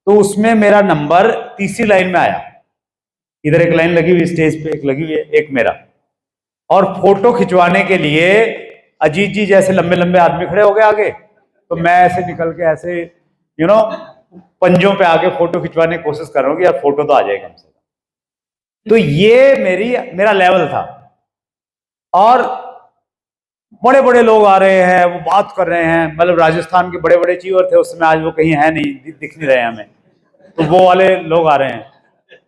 तो उसमें मेरा नंबर तीसरी लाइन में आया। इधर एक लाइन लगी हुई स्टेज पे, एक लगी हुई है, एक मेरा। और फोटो खिंचवाने के लिए अजीत जी जैसे लंबे लंबे आदमी खड़े हो गए आगे, तो मैं ऐसे निकल के ऐसे पंजों पे आके फोटो खिंचवाने की कोशिश कर रहा हूँ कि यार फोटो तो आ जाए कम से कम। तो ये मेरा लेवल था। और बड़े बड़े लोग आ रहे हैं, वो बात कर रहे हैं, मतलब राजस्थान के बड़े बड़े चीवर थे उस समय, आज वो कहीं है नहीं, दिख नहीं रहे हमें, तो वो वाले लोग आ रहे हैं।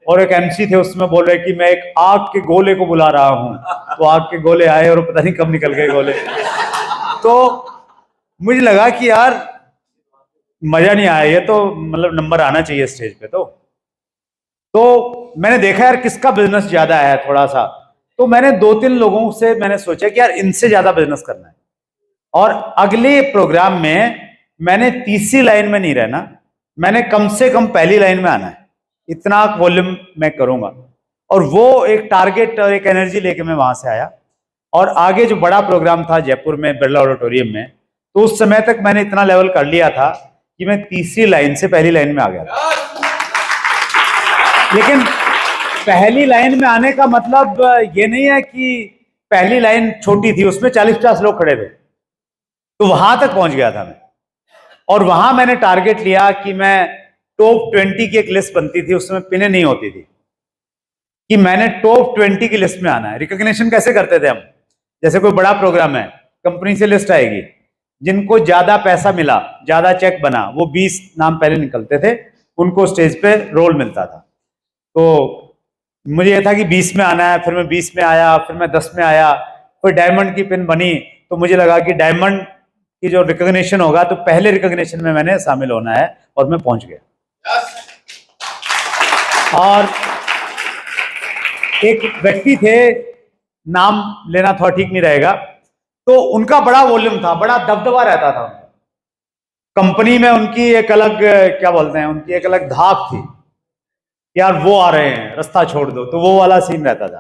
और एक एमसी थे उसमें बोल रहे कि मैं एक आग के गोले को बुला रहा हूं, तो आग के गोले आए और पता नहीं कब निकल गए गोले। तो मुझे लगा कि यार मजा नहीं आया, ये तो मतलब नंबर आना चाहिए स्टेज पे। तो मैंने देखा यार किसका बिजनेस ज्यादा है थोड़ा सा, तो मैंने 2-3 लोगों से मैंने सोचा कि यार इनसे ज्यादा बिजनेस करना है। और अगले प्रोग्राम में मैंने तीसरी लाइन में नहीं रहना, मैंने कम से कम पहली लाइन में आना है, इतना वॉल्यूम मैं करूंगा। और वो एक टारगेट और एक एनर्जी लेके मैं वहां से आया। और आगे जो बड़ा प्रोग्राम था जयपुर में बिरला ऑडिटोरियम में, तो उस समय तक मैंने इतना लेवल कर लिया था कि मैं तीसरी लाइन से पहली लाइन में आ गया था। लेकिन पहली लाइन में आने का मतलब ये नहीं है कि पहली लाइन छोटी थी, उसमें 40-50 लोग खड़े थे, तो वहां तक पहुंच गया था मैं। और वहां मैंने टारगेट लिया कि मैं टॉप 20 की एक लिस्ट बनती थी, उसमें पिने नहीं होती थी, कि मैंने टॉप 20 की लिस्ट में आना है। रिकॉग्निशन कैसे करते थे हम, जैसे कोई बड़ा प्रोग्राम है, कंपनी से लिस्ट आएगी, जिनको ज्यादा पैसा मिला, ज्यादा चेक बना, वो 20 नाम पहले निकलते थे, उनको स्टेज पे रोल मिलता था। तो मुझे यह था कि 20 में आना है, फिर मैं 20 में आया, फिर मैं 10 में आया, फिर डायमंड की पिन बनी, तो मुझे लगा कि डायमंड की जो रिकॉग्निशन होगा तो पहले रिकॉग्निशन में मैंने शामिल होना है, और मैं पहुंच गया। और एक व्यक्ति थे, नाम लेना थोड़ा ठीक नहीं रहेगा, तो उनका बड़ा वॉल्यूम था, बड़ा दबदबा रहता था उनका कंपनी में, उनकी एक अलग क्या बोलते हैं, उनकी एक अलग धाक थी, यार वो आ रहे हैं रास्ता छोड़ दो, तो वो वाला सीन रहता था।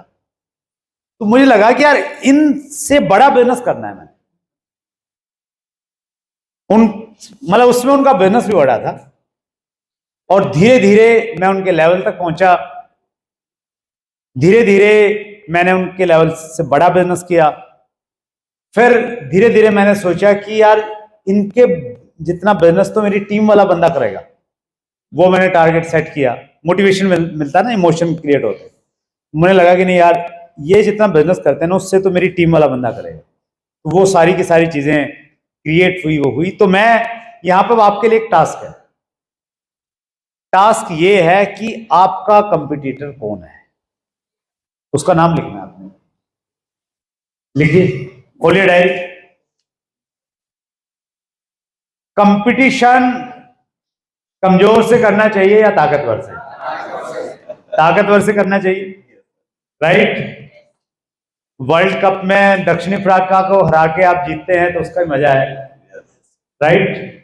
तो मुझे लगा कि यार इनसे बड़ा बिजनेस करना है मैंने। मतलब उसमें उनका बिजनेस भी बड़ा था, और धीरे धीरे मैं उनके लेवल तक पहुंचा। धीरे धीरे मैंने उनके लेवल से बड़ा बिजनेस किया। फिर धीरे धीरे मैंने सोचा कि यार इनके जितना बिजनेस तो मेरी टीम वाला बंदा करेगा, वो मैंने टारगेट सेट किया। मोटिवेशन मिलता ना, इमोशन क्रिएट होते। मुझे लगा कि नहीं यार, ये जितना बिजनेस करते हैं ना, उससे तो मेरी टीम वाला बंदा करेगा। तो वो सारी की सारी चीजें क्रिएट हुई, वो हुई। तो मैं यहां पर आपके लिए एक टास्क है, टास्क ये है कि आपका कंपटीटर कौन है, उसका नाम लिखना है आपने। लिखिए, खोलिए डायरी। कंपटीशन कमजोर से करना चाहिए या ताकतवर से? ताकतवर से करना चाहिए, राइट। वर्ल्ड कप में दक्षिण अफ्रीका को हरा के आप जीतते हैं तो उसका मजा है, राइट।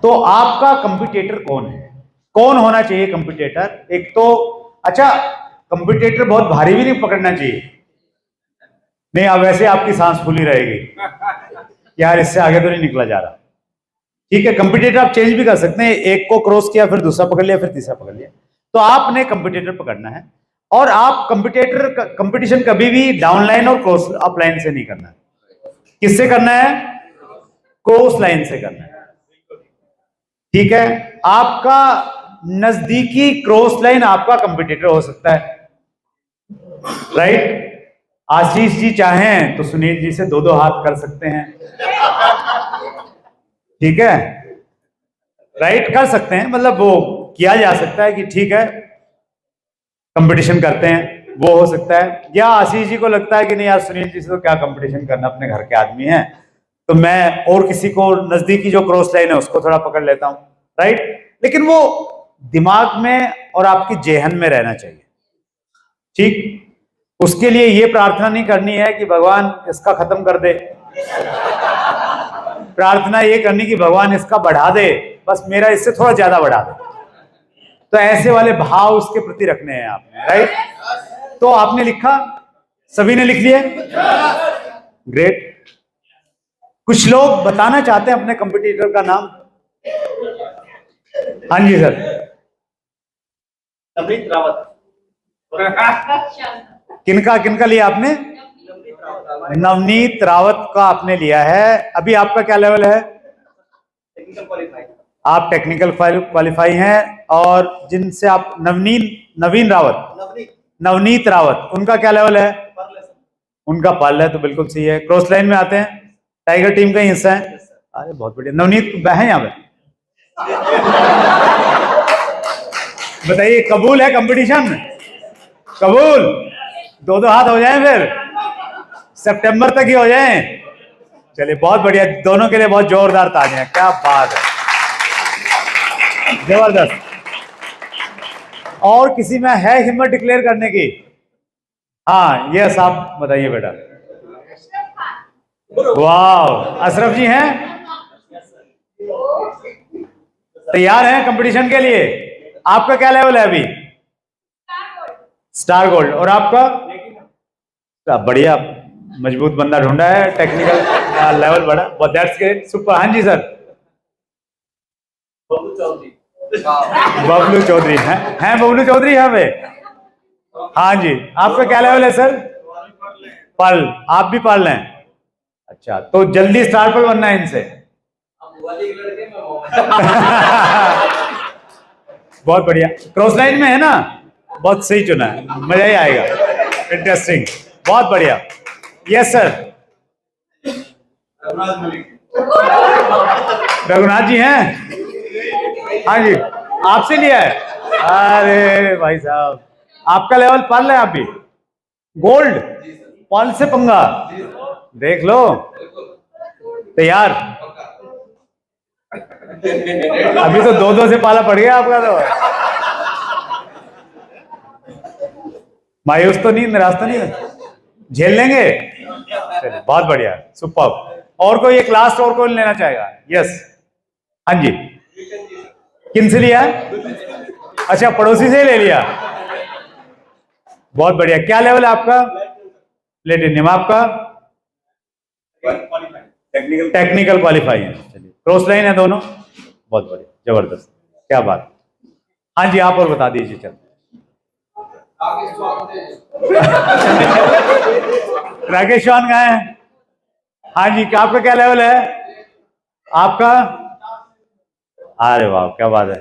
तो आपका कंपटीटर कौन है, कौन होना चाहिए कंपटीटर? एक तो अच्छा, कंपटीटर बहुत भारी भी नहीं पकड़ना चाहिए, नहीं अब वैसे आपकी सांस फूली रहेगी, यार इससे आगे तो नहीं निकला जा रहा। ठीक है, कंपटीटर आप चेंज भी कर सकते हैं, एक को क्रॉस किया, फिर दूसरा पकड़ लिया, फिर तीसरा पकड़ लिया। तो आपने कंपटीटर पकड़ना है। और आप कंपटीशन कभी भी डाउनलाइन और क्रॉस अप लाइन से नहीं करना है। किससे करना है? क्रॉस लाइन से करना है। ठीक है, आपका नजदीकी क्रॉस लाइन आपका कंपटीटर हो सकता है, राइट। आशीष जी चाहें तो सुनील जी से 2-2 हाथ कर सकते हैं, ठीक है, राइट, कर सकते हैं, मतलब वो किया जा सकता है कि ठीक है कंपटीशन करते हैं, वो हो सकता है। या आशीष जी को लगता है कि नहीं यार सुनील जी से तो क्या कंपटीशन करना, अपने घर के आदमी हैं, तो मैं और किसी को नजदीकी जो क्रॉस लाइन है उसको थोड़ा पकड़ लेता हूं, राइट। लेकिन वो दिमाग में और आपकी जेहन में रहना चाहिए, ठीक। उसके लिए ये प्रार्थना नहीं करनी है कि भगवान इसका खत्म कर दे, प्रार्थना ये करनी कि भगवान इसका बढ़ा दे, बस मेरा इससे थोड़ा ज्यादा बढ़ा दे। तो ऐसे वाले भाव उसके प्रति रखने हैं आपने, राइट। तो आपने लिखा, सभी ने लिख लिया, ग्रेट। कुछ लोग बताना चाहते हैं अपने कंपटीटर का नाम। हाँ जी सर। नवनीत रावत। किनका किनका लिया आपने? नवनीत रावत का आपने लिया है। अभी आपका क्या लेवल है? Technical qualify. आप टेक्निकल क्वालिफाई हैं। और जिनसे आप नवीन रावत, नवनीत रावत, उनका क्या लेवल है? उनका पर्ल है, तो बिल्कुल सही है। क्रॉस लाइन में आते हैं, टाइगर टीम का ही हिस्सा है। अरे बहुत बढ़िया। नवनीत है यहाँ पे? बताइए, कबूल है कंपटीशन? कबूल? दो दो हाथ हो जाएं, फिर सितंबर तक ही हो जाएं। चलिए बहुत बढ़िया, दोनों के लिए बहुत जोरदार तालियां। क्या बात है, जबरदस्त। और किसी में है हिम्मत डिक्लेयर करने की? हाँ यस, आप बताइए बेटा। वाह, अशरफ जी हैं? तैयार हैं कंपटीशन के लिए? आपका क्या लेवल है अभी? Star gold. और आपका? बढ़िया, मजबूत बंदा ढूंढा है, टेक्निकल लेवल बढ़ा, बहुत दैट्स ग्रेट, सुपर। हाँ जी सर। बबलू चौधरी। बबलू चौधरी हैं बबलू चौधरी यहाँ पे? हाँ जी। आपका क्या लेवल है सर? पर्ल। आप भी पर्ल हैं? अच्छा, तो जल्दी स्टार पर्ल बनना है इनसे। बहुत बढ़िया। क्रॉस लाइन में है ना? बहुत सही चुना है, मजा ही आएगा, इंटरेस्टिंग, बहुत बढ़िया। Yes sir. रघुनाथ जी हैं? हाँ जी। आपसे लिया है? अरे भाई साहब, आपका लेवल पर्ल है? आप भी गोल्ड? पर्ल से पंगा, देख लो। तैयार? अभी तो दो दो से पाला पड़ गया आपका तो। मायूस तो नहीं, निराश तो नहीं, झेल लेंगे। चलिए बहुत बढ़िया, सुपर। और कोई एक लास्ट और कोई लेना चाहेगा? यस। हाँ जी। किन से लिया? अच्छा, पड़ोसी से ले लिया। बहुत बढ़िया। क्या लेवल है आपका? प्लेटिनियम। आपका? टेक्निकल क्वालिफाई है। चलिए, क्रॉस लाइन है दोनों, बहुत बढ़िया, जबरदस्त, क्या बात। हाँ जी, आप और बता दीजिए। चल, राकेश चौहान कहाँ है? हाँ जी, क्या आपका क्या लेवल है? आपका? अरे वाह, क्या बात है,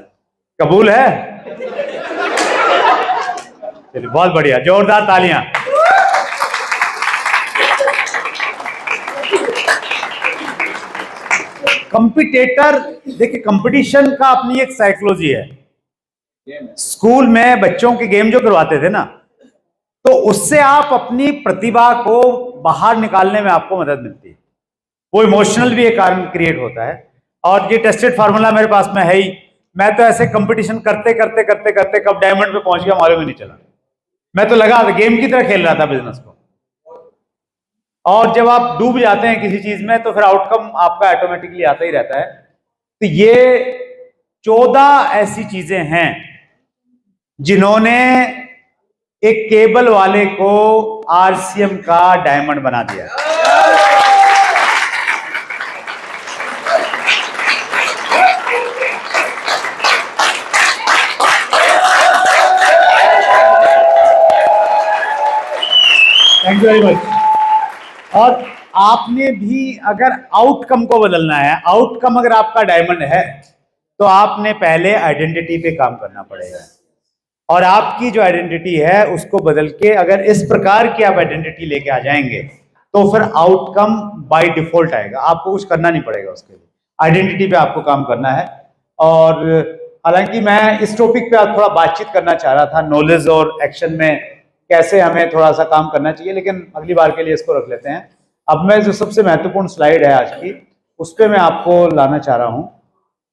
कबूल है? चलिए बहुत बढ़िया, जोरदार तालियां। कंपटीटर, देखिए कंपटीशन का अपनी एक साइकोलॉजी है। स्कूल में बच्चों के गेम जो करवाते थे ना, तो उससे आप अपनी प्रतिभा को बाहर निकालने में आपको मदद मिलती है। वो इमोशनल भी एक कारण क्रिएट होता है। और ये टेस्टेड फार्मूला मेरे पास में है ही। मैं तो ऐसे कंपटीशन करते करते करते करते कब डायमंड पे पहुंच गया मालूम ही नहीं चला। मैं तो लगा गेम की तरह खेल रहा था बिजनेस को। और जब आप डूब जाते हैं किसी चीज में, तो फिर आउटकम आपका ऑटोमेटिकली आता ही रहता है। तो ये 14 ऐसी चीजें हैं जिन्होंने एक केबल वाले को आरसीएम का डायमंड बना दिया। Thank you very much. और आपने भी अगर आउटकम को बदलना है, आउटकम अगर आपका डायमंड है, तो आपने पहले आइडेंटिटी पे काम करना पड़ेगा। और आपकी जो आइडेंटिटी है उसको बदल के अगर इस प्रकार की आप आइडेंटिटी लेके आ जाएंगे, तो फिर आउटकम बाय डिफॉल्ट आएगा। आपको कुछ करना नहीं पड़ेगा उसके लिए, आइडेंटिटी पे आपको काम करना है। और हालांकि मैं इस टॉपिक पे थोड़ा बातचीत करना चाह रहा था, नॉलेज और एक्शन में कैसे हमें थोड़ा सा काम करना चाहिए, लेकिन अगली बार के लिए इसको रख लेते हैं। अब मैं जो सबसे महत्वपूर्ण स्लाइड है आज की, उस पर मैं आपको लाना चाह रहा हूं।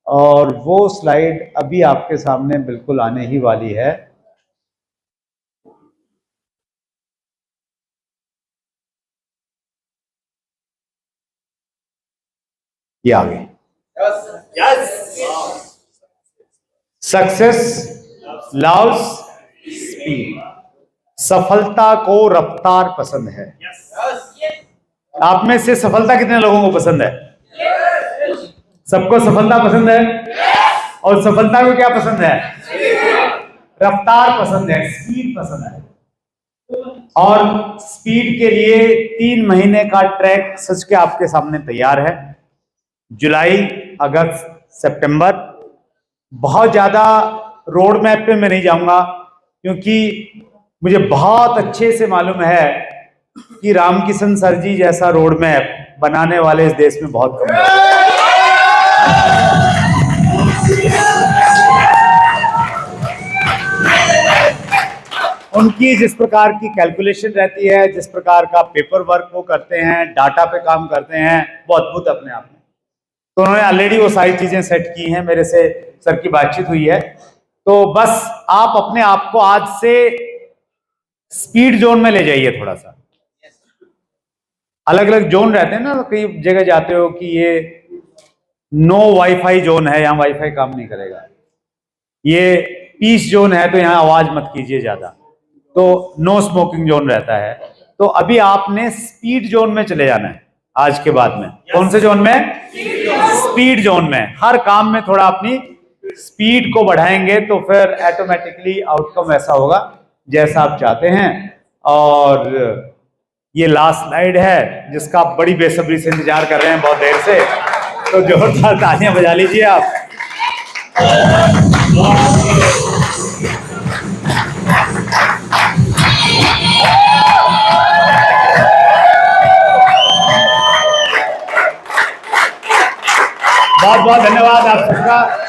और वो स्लाइड अभी आपके सामने बिल्कुल आने ही वाली है। ये आ गई। Success loves speed. सफलता को रफ्तार पसंद है। आप में से सफलता कितने लोगों को पसंद है? सबको सफलता पसंद है। और सफलता को क्या पसंद है? रफ्तार पसंद है, स्पीड पसंद है। और स्पीड के लिए 3 महीने का ट्रैक सच के आपके सामने तैयार है। जुलाई, अगस्त, सितंबर। बहुत ज्यादा रोड मैप पे मैं नहीं जाऊंगा, क्योंकि मुझे बहुत अच्छे से मालूम है कि रामकिशन सर जी जैसा रोड मैप बनाने वाले इस देश में बहुत कम हैं। उनकी जिस प्रकार की कैलकुलेशन रहती है, जिस प्रकार का पेपर वर्क वो करते हैं, डाटा पे काम करते हैं, वो अद्भुत अपने आप में। तो उन्होंने ऑलरेडी वो सारी चीजें सेट की हैं। मेरे से सर की बातचीत हुई है। तो बस आप अपने आप को आज से स्पीड जोन में ले जाइए। थोड़ा सा अलग अलग जोन रहते हैं ना, कई जगह जाते हो कि ये नो वाईफाई जोन है, यहाँ वाईफाई काम नहीं करेगा। ये पीस जोन है, तो यहाँ आवाज मत कीजिए ज्यादा। तो नो स्मोकिंग जोन रहता है। तो अभी आपने स्पीड जोन में चले जाना है आज के बाद में। कौन से जोन में? स्पीड जोन में। हर काम में थोड़ा अपनी स्पीड को बढ़ाएंगे तो फिर ऑटोमेटिकली आउटकम ऐसा होगा जैसा आप चाहते हैं। और ये लास्ट स्लाइड है जिसका आप बड़ी बेसब्री से इंतजार कर रहे हैं बहुत देर से, तो जोरदार तालियां बजा लीजिए आप। बहुत बहुत धन्यवाद आप सबका।